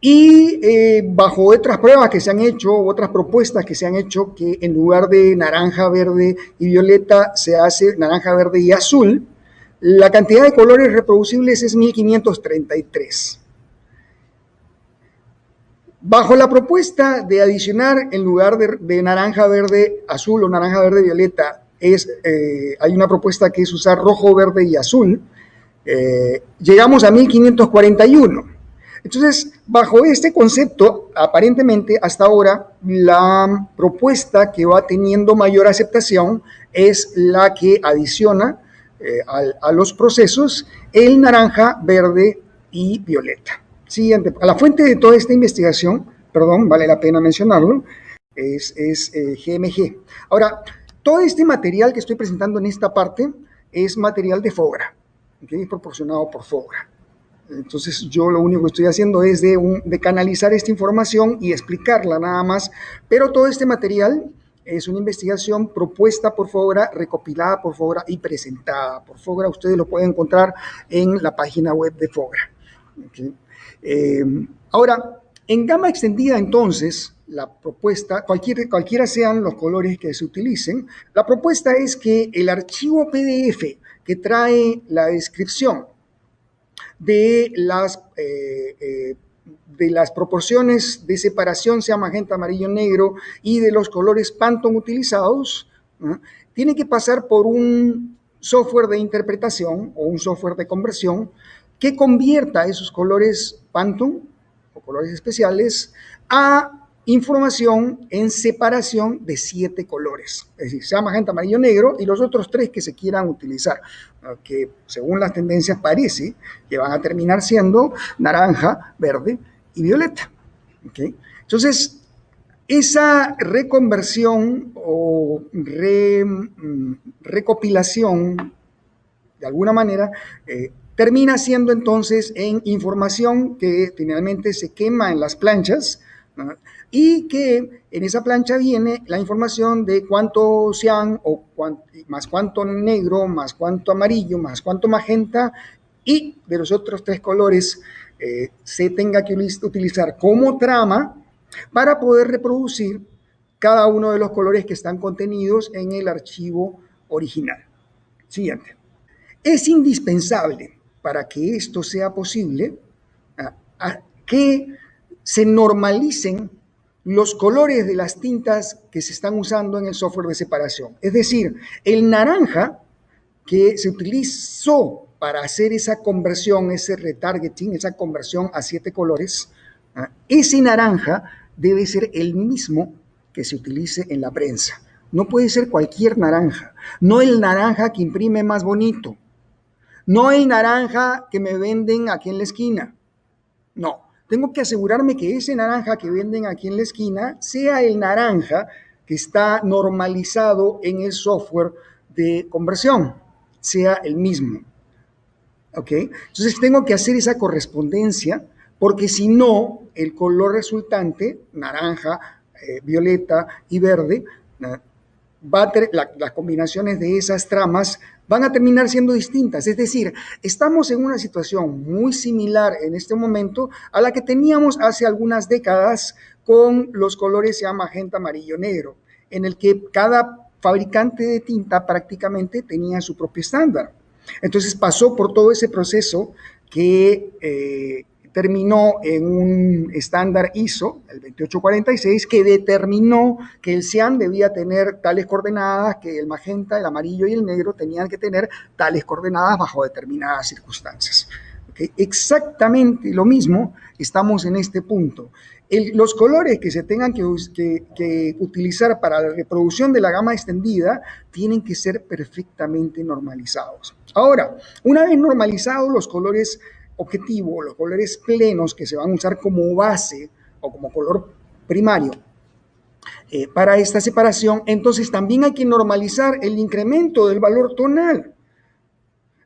Y bajo otras pruebas que se han hecho, otras propuestas que se han hecho, que en lugar de naranja, verde y violeta se hace naranja, verde y azul, la cantidad de colores reproducibles es 1533. Bajo la propuesta de adicionar en lugar de naranja, verde, azul o naranja, verde, violeta, hay una propuesta que es usar rojo, verde y azul, llegamos a 1541. Entonces, bajo este concepto, aparentemente hasta ahora, la propuesta que va teniendo mayor aceptación es la que adiciona a los procesos el naranja, verde y violeta. Siguiente, a la fuente de toda esta investigación, perdón, vale la pena mencionarlo, es GMG. Ahora, todo este material que estoy presentando en esta parte es material de FOGRA, ¿okay? Es proporcionado por FOGRA. Entonces yo lo único que estoy haciendo es de canalizar esta información y explicarla nada más, pero todo este material es una investigación propuesta por FOGRA, recopilada por FOGRA y presentada por FOGRA. Ustedes lo pueden encontrar en la página web de FOGRA. ¿Okay? Ahora, en gama extendida entonces, la propuesta, cualquiera sean los colores que se utilicen, la propuesta es que el archivo PDF que trae la descripción de las proporciones de separación, sea magenta, amarillo, negro, y de los colores Pantone utilizados, ¿no? Tiene que pasar por un software de interpretación o un software de conversión que convierta esos colores Pantone o colores especiales a información en separación de 7 colores, es decir, sea magenta, amarillo, negro y los otros 3 que se quieran utilizar, que según las tendencias parece que van a terminar siendo naranja, verde y violeta. ¿Okay? Entonces, esa reconversión o recopilación, de alguna manera, termina siendo entonces en información que finalmente se quema en las planchas, ¿no? Y que en esa plancha viene la información de cuánto cian o más cuánto negro, más cuánto amarillo, más cuánto magenta y de los otros 3 colores se tenga que utilizar como trama para poder reproducir cada uno de los colores que están contenidos en el archivo original. Siguiente. Es indispensable para que esto sea posible que se normalicen los colores de las tintas que se están usando en el software de separación. Es decir, el naranja que se utilizó para hacer esa conversión, ese retargeting, esa conversión a 7 colores, ese naranja debe ser el mismo que se utilice en la prensa. No puede ser cualquier naranja, no el naranja que imprime más bonito, no el naranja que me venden aquí en la esquina. No, tengo que asegurarme que ese naranja que venden aquí en la esquina sea el naranja que está normalizado en el software de conversión, sea el mismo. ¿Ok? Entonces tengo que hacer esa correspondencia porque si no, el color resultante, naranja, violeta y verde, las combinaciones de esas tramas van a terminar siendo distintas. Es decir, estamos en una situación muy similar en este momento a la que teníamos hace algunas décadas con los colores ya magenta, amarillo, negro, en el que cada fabricante de tinta prácticamente tenía su propio estándar. Entonces pasó por todo ese proceso que terminó en un estándar ISO, el 2846, que determinó que el cian debía tener tales coordenadas, que el magenta, el amarillo y el negro tenían que tener tales coordenadas bajo determinadas circunstancias. ¿Okay? Exactamente lo mismo estamos en este punto. Los colores que se tengan que utilizar para la reproducción de la gama extendida tienen que ser perfectamente normalizados. Ahora, una vez normalizados los colores objetivo, los colores plenos que se van a usar como base o como color primario para esta separación, entonces también hay que normalizar el incremento del valor tonal.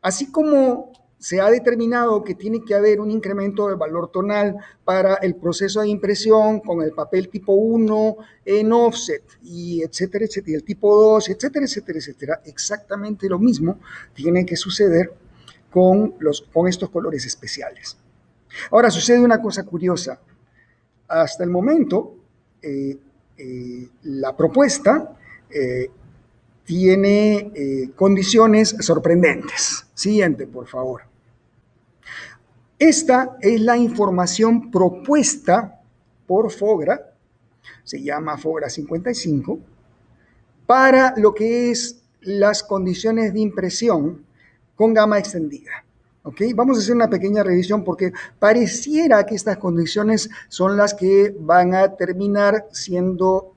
Así como se ha determinado que tiene que haber un incremento del valor tonal para el proceso de impresión con el papel tipo 1 en offset, y etcétera, etcétera, y el tipo 2, etcétera, etcétera, etcétera. Exactamente lo mismo tiene que suceder con estos colores especiales. Ahora, sucede una cosa curiosa. Hasta el momento, la propuesta tiene condiciones sorprendentes. Siguiente, por favor. Esta es la información propuesta por FOGRA, se llama FOGRA 55, para lo que es las condiciones de impresión con gama extendida. ¿Ok? Vamos a hacer una pequeña revisión porque pareciera que estas condiciones son las que van a terminar siendo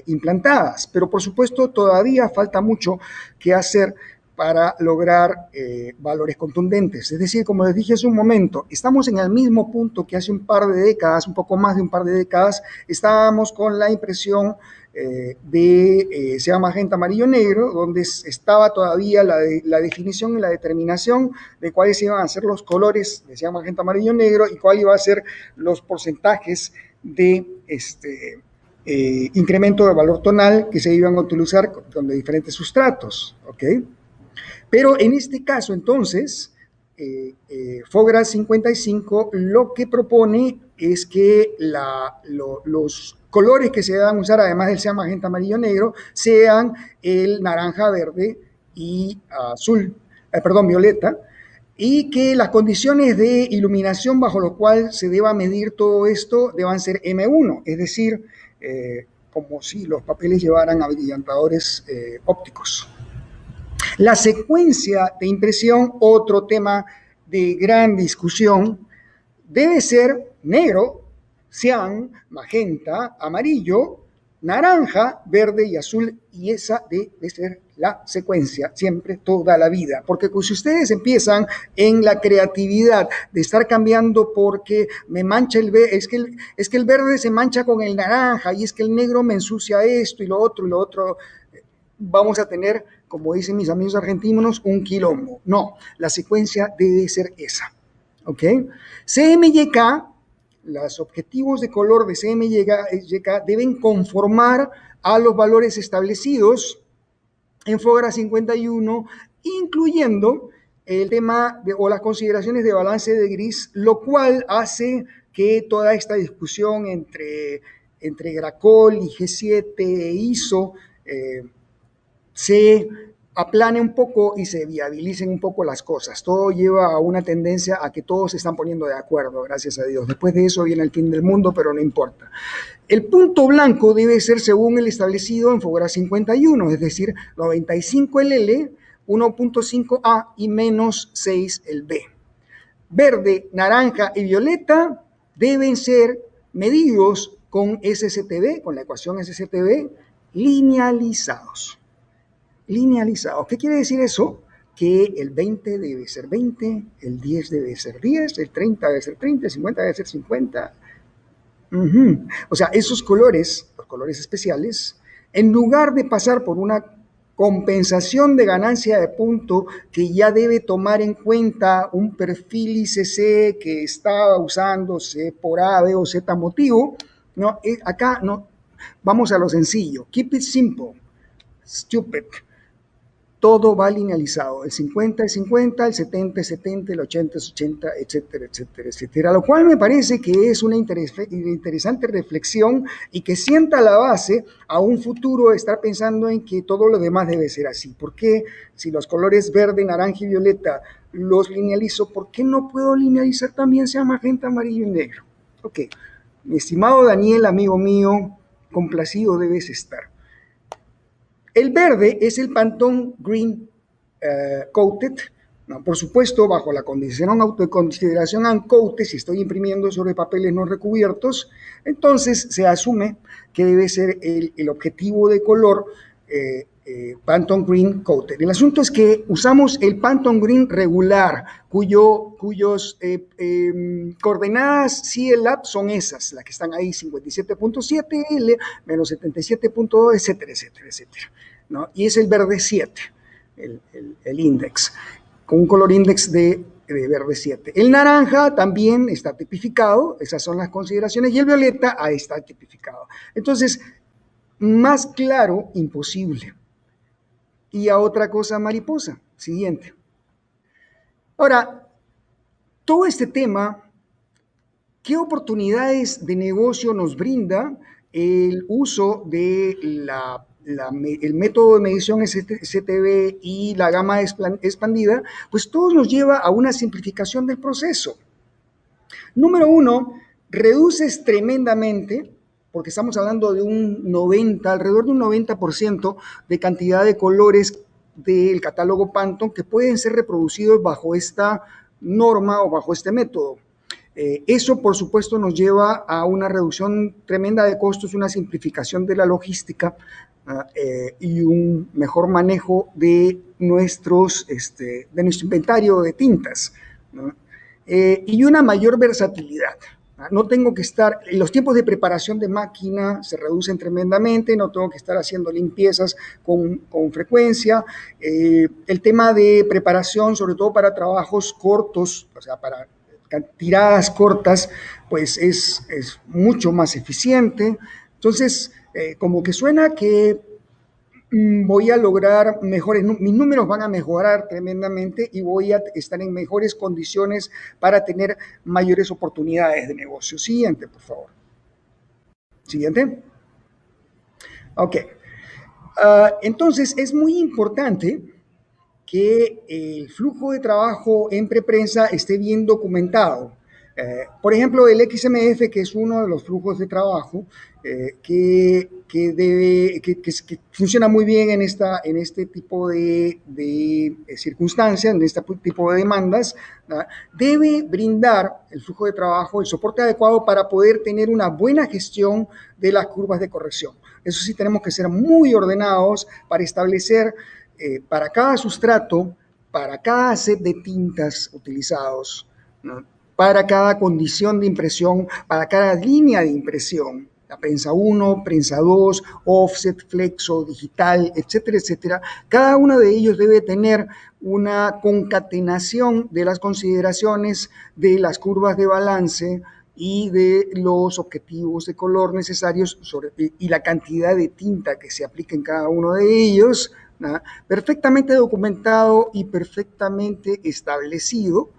implantadas, pero por supuesto todavía falta mucho que hacer para lograr valores contundentes. Es decir, como les dije hace un momento, estamos en el mismo punto que hace un par de décadas, un poco más de un par de décadas, estábamos con la impresión sea magenta, amarillo, negro, donde estaba todavía la definición y la determinación de cuáles iban a ser los colores de sea magenta, amarillo, negro y cuál iba a ser los porcentajes de incremento de valor tonal que se iban a utilizar con diferentes sustratos, ¿ok? Pero en este caso, entonces, FOGRA 55 lo que propone es que los colores que se van a usar, además del cian, magenta, amarillo, negro, sean el naranja, verde y azul, violeta, y que las condiciones de iluminación bajo lo cual se deba medir todo esto deban ser M1, es decir, como si los papeles llevaran abrillantadores ópticos. La secuencia de impresión, otro tema de gran discusión, debe ser negro, cian, magenta, amarillo, naranja, verde y azul, y esa debe ser la secuencia siempre, toda la vida, porque si ustedes empiezan en la creatividad de estar cambiando porque me mancha el verde, es que el verde se mancha con el naranja, y es que el negro me ensucia esto y lo otro, vamos a tener, como dicen mis amigos argentinos, un quilombo. No, la secuencia debe ser esa. ¿Ok? CMYK, los objetivos de color de CMYK deben conformar a los valores establecidos en FOGRA 51, incluyendo el tema o las consideraciones de balance de gris, lo cual hace que toda esta discusión entre Gracol y G7 e ISO se aplane un poco y se viabilicen un poco las cosas. Todo lleva a una tendencia a que todos se están poniendo de acuerdo, gracias a Dios. Después de eso viene el fin del mundo, pero no importa. El punto blanco debe ser según el establecido en FOGRA 51, es decir, 95 el L, 1.5 A y menos 6 el B. Verde, naranja y violeta deben ser medidos con SCTV, con la ecuación SCTV, linealizados. Linealizados. ¿Qué quiere decir eso? Que el 20 debe ser 20, el 10 debe ser 10, el 30 debe ser 30, el 50 debe ser 50. O sea, esos colores, los colores especiales, en lugar de pasar por una compensación de ganancia de punto que ya debe tomar en cuenta un perfil ICC que está usándose por A, B o Z motivo, no, acá no, vamos a lo sencillo, keep it simple, stupid. Todo va linealizado, el 50 es 50, el 70 es 70, el 80 es 80, etcétera, etcétera, etcétera. Lo cual me parece que es una interesante reflexión y que sienta la base a un futuro estar pensando en que todo lo demás debe ser así. ¿Por qué si los colores verde, naranja y violeta los linealizo, por qué no puedo linealizar también sea magenta, amarillo y negro? Ok, mi estimado Daniel, amigo mío, complacido debes estar. El verde es el Pantone Green Coated, ¿no? Por supuesto, bajo la consideración uncoated, si estoy imprimiendo sobre papeles no recubiertos, entonces se asume que debe ser el objetivo de color Pantone Green Coated. El asunto es que usamos el Pantone Green regular, cuyos coordenadas CLAB son esas, las que están ahí, 57.7 L, menos 77.2, etcétera, etcétera, etcétera, ¿no? Y es el verde 7, el index, con un color index de verde 7. El naranja también está tipificado, esas son las consideraciones, y el violeta está tipificado. Entonces, más claro, imposible. Y a otra cosa mariposa, siguiente. Ahora, todo este tema, ¿qué oportunidades de negocio nos brinda el uso de el método de medición STV y la gama expandida? Pues todo nos lleva a una simplificación del proceso. Número uno, reduces tremendamente, porque estamos hablando de un 90, alrededor de un 90% de cantidad de colores del catálogo Pantone que pueden ser reproducidos bajo esta norma o bajo este método. Eso, por supuesto, nos lleva a una reducción tremenda de costos, una simplificación de la logística y un mejor manejo de nuestro inventario de tintas, ¿no? Y una mayor versatilidad. No tengo que estar, los tiempos de preparación de máquina se reducen tremendamente, no tengo que estar haciendo limpiezas con frecuencia. El tema de preparación, sobre todo para trabajos cortos, o sea, para tiradas cortas, pues es mucho más eficiente. Entonces, como que suena que voy a lograr mejores, mis números van a mejorar tremendamente y voy a estar en mejores condiciones para tener mayores oportunidades de negocio. Siguiente, por favor. Siguiente. Ok. Entonces, es muy importante que el flujo de trabajo en preprensa esté bien documentado. Por ejemplo, el XMF, que es uno de los flujos de trabajo que funciona muy bien en este tipo de circunstancias, en este tipo de demandas, ¿verdad? Debe brindar el flujo de trabajo el soporte adecuado para poder tener una buena gestión de las curvas de corrección. Eso sí, tenemos que ser muy ordenados para establecer para cada sustrato, para cada set de tintas utilizados, ¿no? Para cada condición de impresión, para cada línea de impresión, la prensa 1, prensa 2, offset, flexo, digital, etcétera, etcétera. Cada uno de ellos debe tener una concatenación de las consideraciones de las curvas de balance y de los objetivos de color necesarios y la cantidad de tinta que se aplica en cada uno de ellos, ¿no? Perfectamente documentado y perfectamente establecido,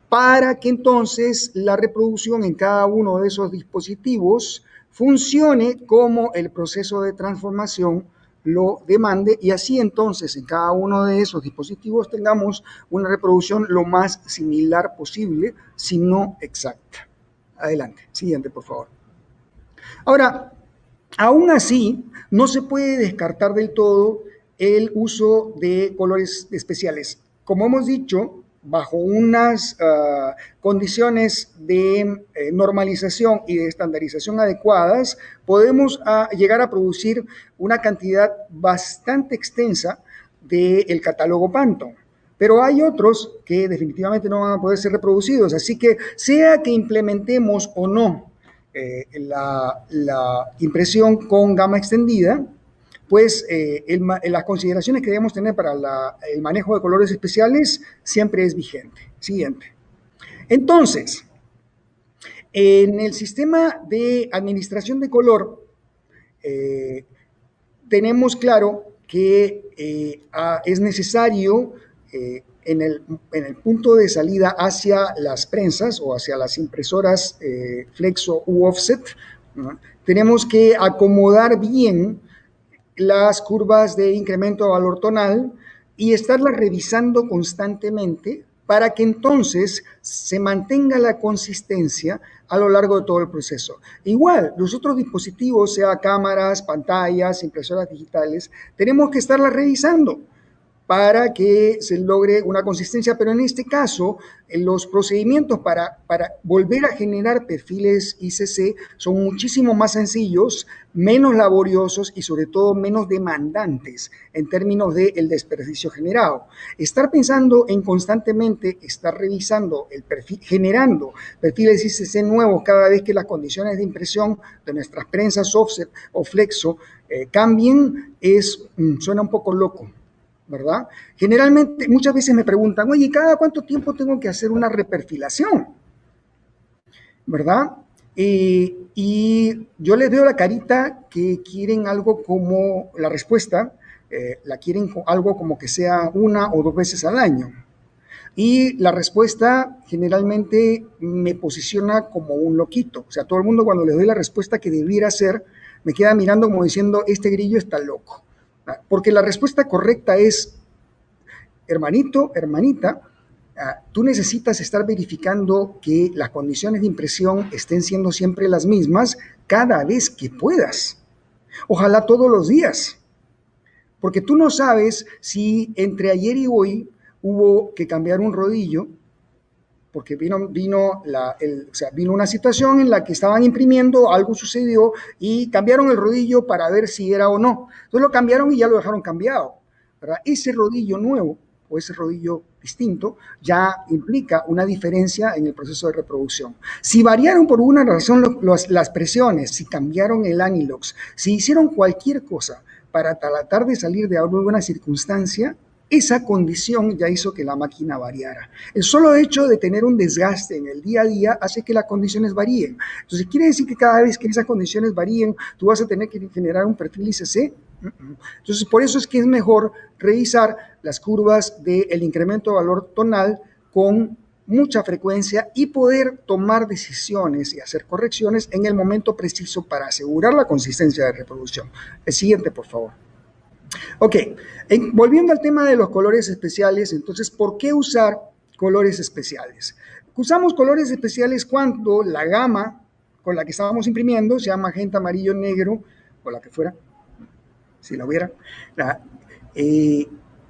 para que entonces la reproducción en cada uno de esos dispositivos funcione como el proceso de transformación lo demande, y así entonces en cada uno de esos dispositivos tengamos una reproducción lo más similar posible, si no exacta. Adelante, siguiente por favor. Ahora, aún así, no se puede descartar del todo el uso de colores especiales. Como hemos dicho, bajo unas condiciones de normalización y de estandarización adecuadas, podemos llegar a producir una cantidad bastante extensa del catálogo Pantone. Pero hay otros que definitivamente no van a poder ser reproducidos, así que sea que implementemos o no la impresión con gama extendida, pues las consideraciones que debemos tener para el manejo de colores especiales siempre es vigente. Siguiente. Entonces, en el sistema de administración de color, tenemos claro que es necesario en el punto de salida hacia las prensas o hacia las impresoras flexo u offset, ¿no? Tenemos que acomodar bien las curvas de incremento de valor tonal y estarlas revisando constantemente para que entonces se mantenga la consistencia a lo largo de todo el proceso. Igual, los otros dispositivos, sea cámaras, pantallas, impresoras digitales, tenemos que estarlas revisando para que se logre una consistencia, pero en este caso, los procedimientos para volver a generar perfiles ICC son muchísimo más sencillos, menos laboriosos y sobre todo menos demandantes en términos del desperdicio generado. Estar pensando en constantemente estar revisando el perfil, generando perfiles ICC nuevos cada vez que las condiciones de impresión de nuestras prensas offset o flexo cambien, suena un poco loco, ¿verdad? Generalmente, muchas veces me preguntan, oye, ¿cada cuánto tiempo tengo que hacer una reperfilación? ¿Verdad? Y yo les veo la carita que quieren algo como la respuesta, la quieren algo como que sea 1 o 2 veces al año. Y la respuesta generalmente me posiciona como un loquito. O sea, todo el mundo cuando le doy la respuesta que debiera ser, me queda mirando como diciendo, este grillo está loco. Porque la respuesta correcta es, hermanito, hermanita, tú necesitas estar verificando que las condiciones de impresión estén siendo siempre las mismas cada vez que puedas. Ojalá todos los días. Porque tú no sabes si entre ayer y hoy hubo que cambiar un rodillo, porque vino una situación en la que estaban imprimiendo, algo sucedió y cambiaron el rodillo para ver si era o no. Entonces lo cambiaron y ya lo dejaron cambiado, ¿verdad? Ese rodillo nuevo o ese rodillo distinto ya implica una diferencia en el proceso de reproducción. Si variaron por una razón las presiones, si cambiaron el anilox, si hicieron cualquier cosa para tratar de salir de alguna circunstancia, esa condición ya hizo que la máquina variara. El solo hecho de tener un desgaste en el día a día hace que las condiciones varíen. Entonces, ¿quiere decir que cada vez que esas condiciones varíen, tú vas a tener que generar un perfil ICC? Entonces, por eso es que es mejor revisar las curvas del incremento de valor tonal con mucha frecuencia y poder tomar decisiones y hacer correcciones en el momento preciso para asegurar la consistencia de reproducción. El siguiente, por favor. Ok, volviendo al tema de los colores especiales, entonces, ¿por qué usar colores especiales? Usamos colores especiales cuando la gama con la que estábamos imprimiendo, sea magenta, amarillo, negro, o la que fuera, si la hubiera, la, eh,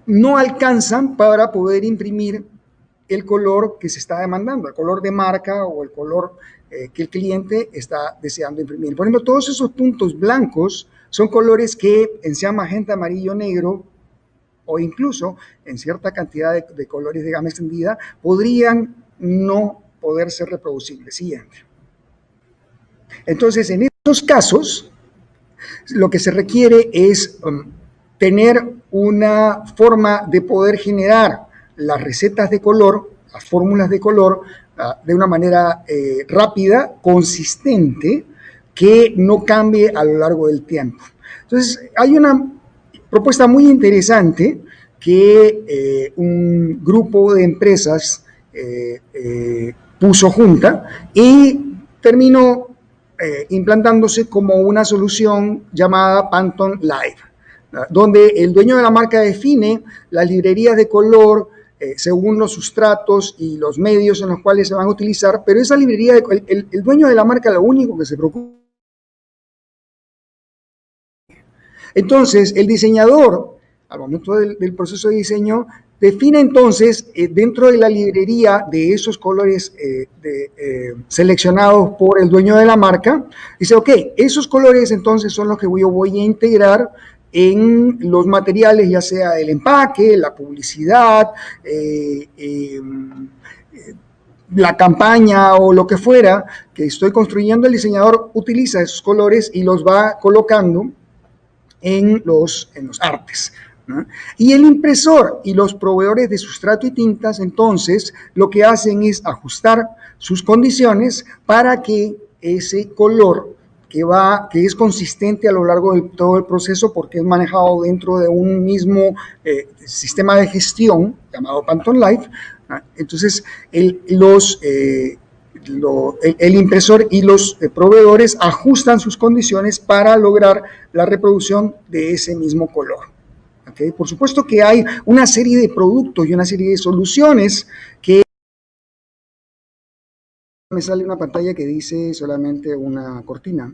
no alcanzan para poder imprimir el color que se está demandando, el color de marca o el color que el cliente está deseando imprimir. Por ejemplo, todos esos puntos blancos son colores que en sea magenta, amarillo, negro o incluso en cierta cantidad de colores de gama extendida podrían no poder ser reproducibles. Siguiente. Entonces, en estos casos, lo que se requiere es tener una forma de poder generar las recetas de color, las fórmulas de color, de una manera rápida, consistente, que no cambie a lo largo del tiempo. Entonces, hay una propuesta muy interesante que un grupo de empresas puso junta y terminó implantándose como una solución llamada Pantone Live, donde el dueño de la marca define las librerías de color según los sustratos y los medios en los cuales se van a utilizar, pero esa librería, el dueño de la marca lo único que se preocupa. Entonces, el diseñador, al momento del proceso de diseño, define entonces dentro de la librería de esos colores seleccionados por el dueño de la marca, dice, ok, esos colores entonces son los que yo voy a integrar en los materiales, ya sea el empaque, la publicidad, la campaña o lo que fuera que estoy construyendo. El diseñador utiliza esos colores y los va colocando en los artes, ¿no? Y el impresor y los proveedores de sustrato y tintas, entonces, lo que hacen es ajustar sus condiciones para que ese color que es consistente a lo largo de todo el proceso, porque es manejado dentro de un mismo sistema de gestión llamado Pantone Live, ¿no? Entonces, el impresor y los proveedores ajustan sus condiciones para lograr la reproducción de ese mismo color. ¿Okay? Por supuesto que hay una serie de productos y una serie de soluciones que me sale una pantalla que dice solamente una cortina.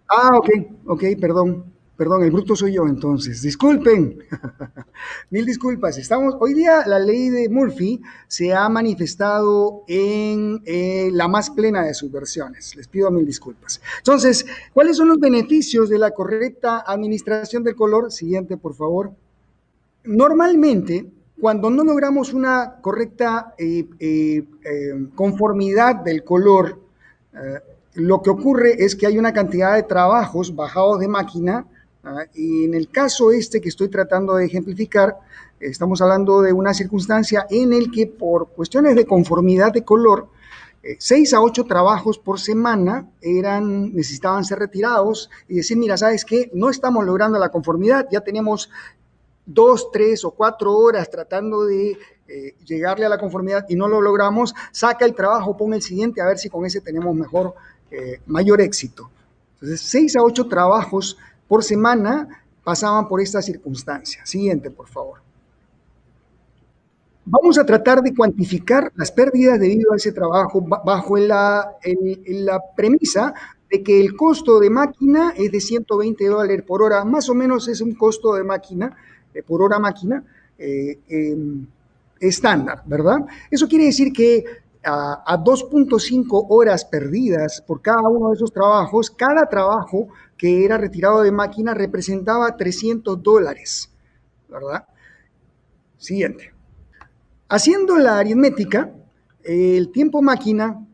Ok, ok, perdón, el bruto soy yo entonces, disculpen, mil disculpas. Hoy día la ley de Murphy se ha manifestado en la más plena de sus versiones, les pido mil disculpas. Entonces, ¿cuáles son los beneficios de la correcta administración del color? Siguiente, por favor. Normalmente, cuando no logramos una correcta conformidad del color, lo que ocurre es que hay una cantidad de trabajos bajados de máquina, y en el caso que estoy tratando de ejemplificar, estamos hablando de una circunstancia en el que por cuestiones de conformidad de color, 6 a 8 trabajos por semana necesitaban ser retirados y decir, mira, ¿sabes qué? No estamos logrando la conformidad, ya tenemos 2, 3 o 4 horas tratando de llegarle a la conformidad y no lo logramos, saca el trabajo, pon el siguiente a ver si con ese tenemos mayor éxito. Entonces, 6 a 8 trabajos por semana pasaban por esta circunstancia. Siguiente, por favor. Vamos a tratar de cuantificar las pérdidas debido a ese trabajo bajo la premisa de que el costo de máquina es de $120 por hora, más o menos es un costo de máquina, por hora máquina, estándar, ¿verdad? Eso quiere decir que a 2.5 horas perdidas por cada uno de esos trabajos, cada trabajo que era retirado de máquina representaba $300, ¿verdad? Siguiente. Haciendo la aritmética, el tiempo máquina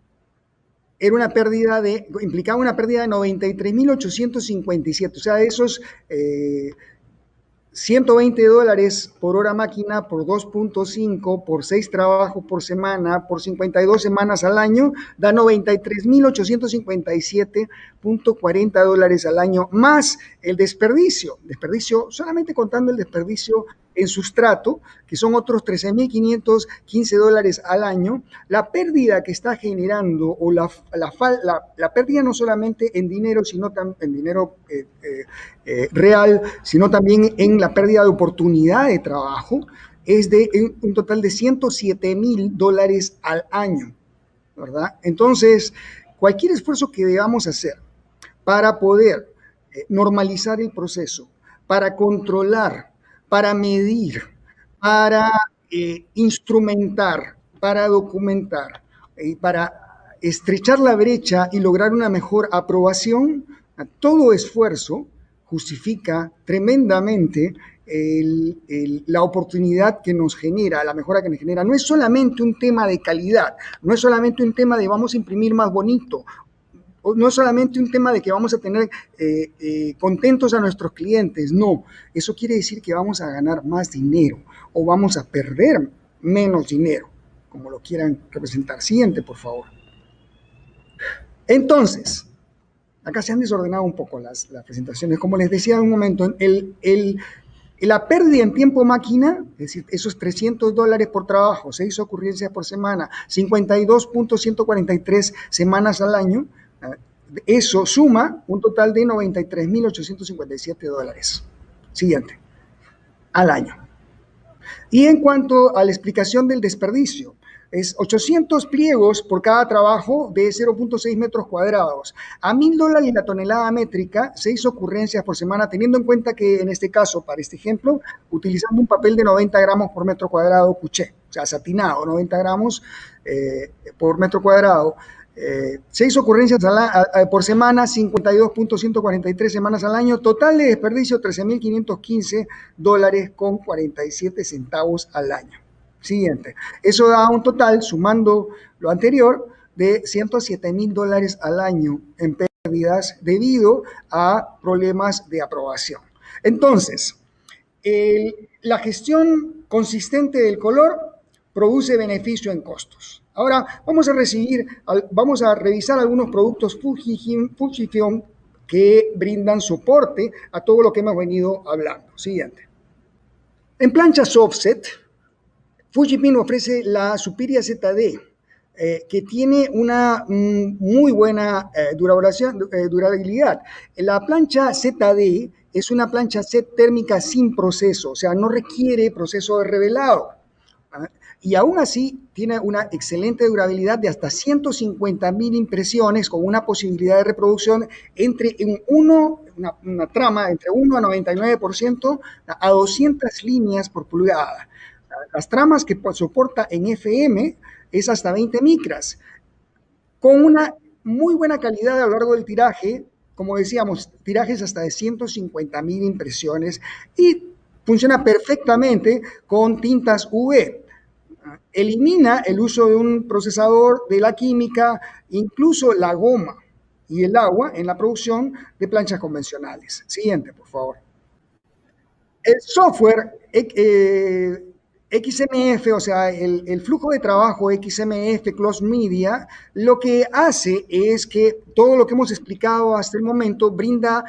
implicaba una pérdida de 93.857, o sea, esos $120 por hora máquina por 2.5 por 6 trabajos por semana por 52 semanas al año da $93.857.40 al año, más el desperdicio, solamente contando el desperdicio en sustrato, que son otros $13.515 al año, la pérdida que está generando, o la pérdida no solamente en dinero, sino en dinero real, sino también en la pérdida de oportunidad de trabajo, es de un total de $107.000 al año, ¿verdad? Entonces, cualquier esfuerzo que debamos hacer para poder normalizar el proceso, para controlar, para medir, para instrumentar, para documentar y para estrechar la brecha y lograr una mejor aprobación, todo esfuerzo justifica tremendamente la oportunidad que nos genera, la mejora que nos genera. No es solamente un tema de calidad, no es solamente un tema de vamos a imprimir más bonito, no es solamente un tema de que vamos a tener contentos a nuestros clientes, no, eso quiere decir que vamos a ganar más dinero o vamos a perder menos dinero, como lo quieran representar. Siguiente, por favor. Entonces, acá se han desordenado un poco las presentaciones. Como les decía en un momento, la pérdida en tiempo máquina, es decir, esos $300 por trabajo, 6 ocurrencias por semana, 52.143 semanas al año, eso suma un total de $93.857. Siguiente, al año. Y en cuanto a la explicación del desperdicio, es 800 pliegos por cada trabajo de 0.6 metros cuadrados. A $1.000 la tonelada métrica, 6 ocurrencias por semana, teniendo en cuenta que en este caso, para este ejemplo, utilizando un papel de 90 gramos por metro cuadrado cuché, o sea, satinado, 90 gramos por metro cuadrado. 6 ocurrencias por semana, 52.143 semanas al año, total de desperdicio $13.515 con 47 centavos al año. Siguiente, eso da un total, sumando lo anterior, de $107.000 al año en pérdidas debido a problemas de aprobación. Entonces, la gestión consistente del color produce beneficio en costos. Ahora vamos a revisar algunos productos Fujifilm que brindan soporte a todo lo que hemos venido hablando. Siguiente. En planchas offset, Fujifilm ofrece la Superior ZD, que tiene una muy buena durabilidad. La plancha ZD es una plancha set térmica sin proceso, o sea, no requiere proceso de revelado. Y aún así tiene una excelente durabilidad de hasta 150.000 impresiones, con una posibilidad de reproducción entre una trama entre 1 a 99% a 200 líneas por pulgada. Las tramas que soporta en FM es hasta 20 micras, con una muy buena calidad a lo largo del tiraje, como decíamos, tirajes hasta de 150.000 impresiones, y funciona perfectamente con tintas UV. Elimina el uso de un procesador de la química, incluso la goma y el agua en la producción de planchas convencionales. Siguiente, por favor. El software XMF, o sea, el flujo de trabajo XMF Closed Media, lo que hace es que todo lo que hemos explicado hasta el momento brinda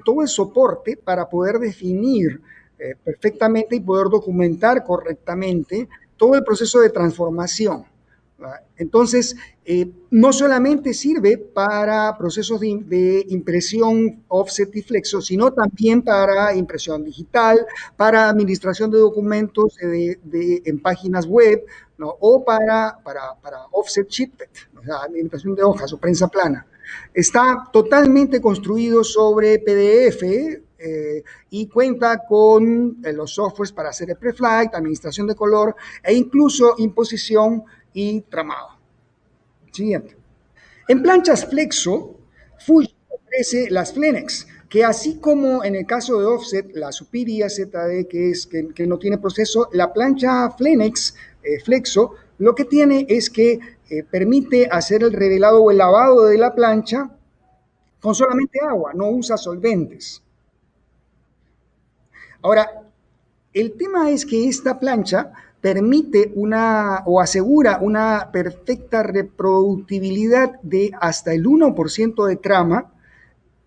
todo el soporte para poder definir perfectamente y poder documentar correctamente todo el proceso de transformación. Entonces, no solamente sirve para procesos de impresión offset y flexo, sino también para impresión digital, para administración de documentos en páginas web, ¿no? O para offset sheetfed, o sea, administración de hojas o prensa plana. Está totalmente construido sobre PDF, y cuenta con los softwares para hacer el preflight, administración de color e incluso imposición y tramado. Siguiente. En planchas flexo, Fuji ofrece las Flenex, que así como en el caso de offset, la Superior ZD, que no tiene proceso, la plancha Flenex flexo lo que tiene es que permite hacer el revelado o el lavado de la plancha con solamente agua, no usa solventes. Ahora, el tema es que esta plancha permite o asegura una perfecta reproductibilidad de hasta el 1% de trama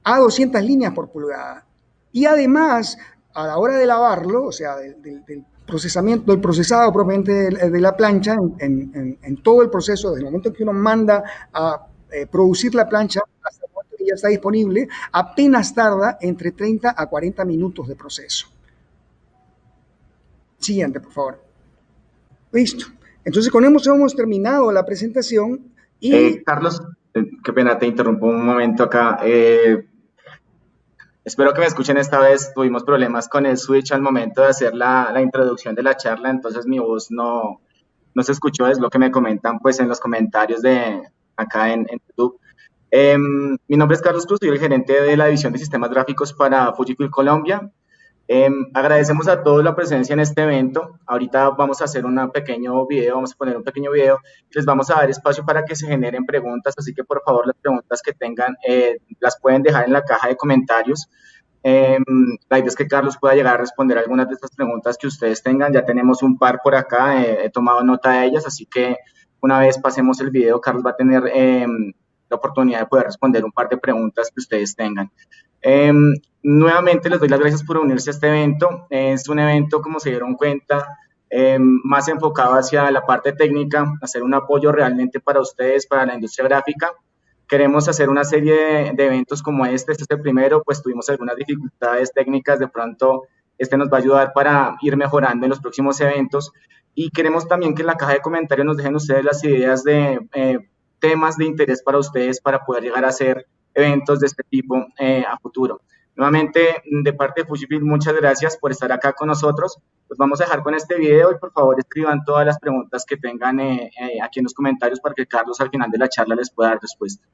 a 200 líneas por pulgada. Y además a la hora de lavarlo, o sea, del procesamiento, del procesado propiamente de la plancha, en todo el proceso, desde el momento en que uno manda a producir la plancha hasta el momento que ya está disponible, apenas tarda entre 30 a 40 minutos de proceso. Siguiente, por favor. Listo. Entonces, con eso hemos terminado la presentación y Carlos, qué pena, te interrumpo un momento acá. Espero que me escuchen esta vez. Tuvimos problemas con el switch al momento de hacer la introducción de la charla, entonces mi voz no se escuchó, es lo que me comentan pues en los comentarios de acá en YouTube. Mi nombre es Carlos Cruz, soy el gerente de la división de sistemas gráficos para Fujifilm Colombia. Agradecemos a todos la presencia en este evento. Ahorita vamos a hacer un pequeño video, vamos a poner un pequeño video. Les vamos a dar espacio para que se generen preguntas, así que por favor las preguntas que tengan las pueden dejar en la caja de comentarios. La idea es que Carlos pueda llegar a responder algunas de estas preguntas que ustedes tengan. Ya tenemos un par por acá, he tomado nota de ellas, así que una vez pasemos el video, Carlos va a tener la oportunidad de poder responder un par de preguntas que ustedes tengan. Nuevamente les doy las gracias por unirse a este evento. Es un evento, como se dieron cuenta, más enfocado hacia la parte técnica, hacer un apoyo realmente para ustedes, para la industria gráfica. Queremos hacer una serie de eventos como este es el primero, pues tuvimos algunas dificultades técnicas, de pronto este nos va a ayudar para ir mejorando en los próximos eventos. Y queremos también que en la caja de comentarios nos dejen ustedes las ideas de temas de interés para ustedes para poder llegar a hacer eventos de este tipo a futuro. Nuevamente, de parte de Fujifilm, muchas gracias por estar acá con nosotros. Los vamos a dejar con este video y por favor escriban todas las preguntas que tengan aquí en los comentarios para que Carlos al final de la charla les pueda dar respuesta.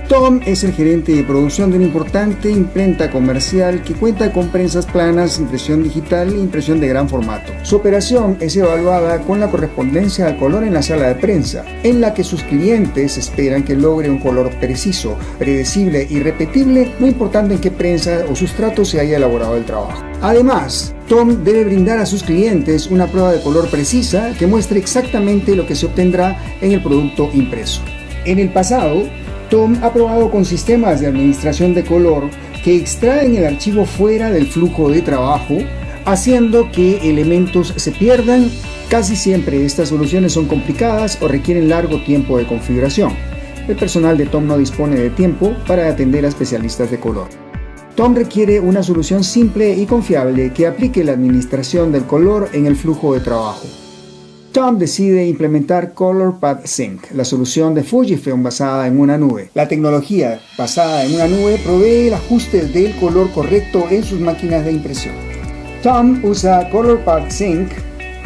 Tom es el gerente de producción de una importante imprenta comercial que cuenta con prensas planas, impresión digital e impresión de gran formato. Su operación es evaluada con la correspondencia al color en la sala de prensa, en la que sus clientes esperan que logre un color preciso, predecible y repetible, no importando en qué prensa o sustrato se haya elaborado el trabajo. Además, Tom debe brindar a sus clientes una prueba de color precisa que muestre exactamente lo que se obtendrá en el producto impreso. En el pasado, Tom ha probado con sistemas de administración de color que extraen el archivo fuera del flujo de trabajo, haciendo que elementos se pierdan. Casi siempre estas soluciones son complicadas o requieren largo tiempo de configuración. El personal de Tom no dispone de tiempo para atender a especialistas de color. Tom requiere una solución simple y confiable que aplique la administración del color en el flujo de trabajo. Tom decide implementar Color Path Sync, la solución de Fujifilm basada en una nube. La tecnología basada en una nube provee el ajuste del color correcto en sus máquinas de impresión. Tom usa Color Path Sync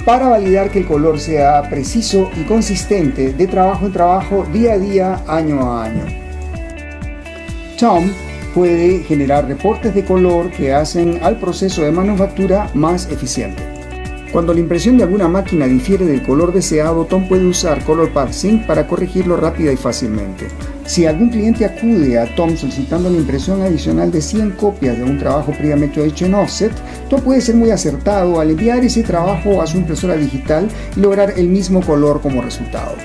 para validar que el color sea preciso y consistente de trabajo en trabajo, día a día, año a año. Tom puede generar reportes de color que hacen al proceso de manufactura más eficiente. Cuando la impresión de alguna máquina difiere del color deseado, Tom puede usar ColorPath Sync para corregirlo rápida y fácilmente. Si algún cliente acude a Tom solicitando la impresión adicional de 100 copias de un trabajo previamente hecho en offset, Tom puede ser muy acertado al enviar ese trabajo a su impresora digital y lograr el mismo color como resultado.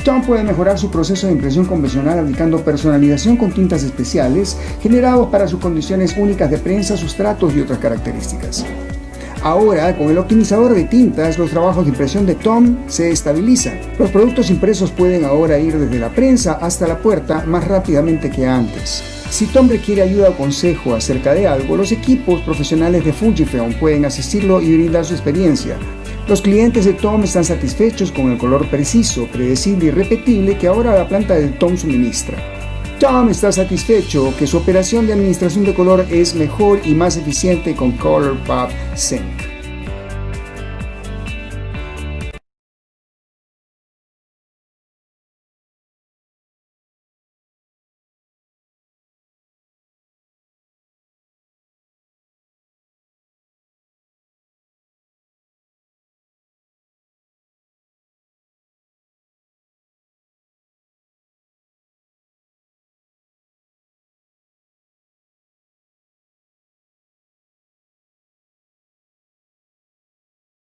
Tom puede mejorar su proceso de impresión convencional aplicando personalización con tintas especiales generados para sus condiciones únicas de prensa, sustratos y otras características. Ahora, con el optimizador de tintas, los trabajos de impresión de Tom se estabilizan. Los productos impresos pueden ahora ir desde la prensa hasta la puerta más rápidamente que antes. Si Tom requiere ayuda o consejo acerca de algo, los equipos profesionales de Fujifilm pueden asistirlo y brindar su experiencia. Los clientes de Tom están satisfechos con el color preciso, predecible y repetible que ahora la planta de Tom suministra. Tom está satisfecho que su operación de administración de color es mejor y más eficiente con ColorPath Sync.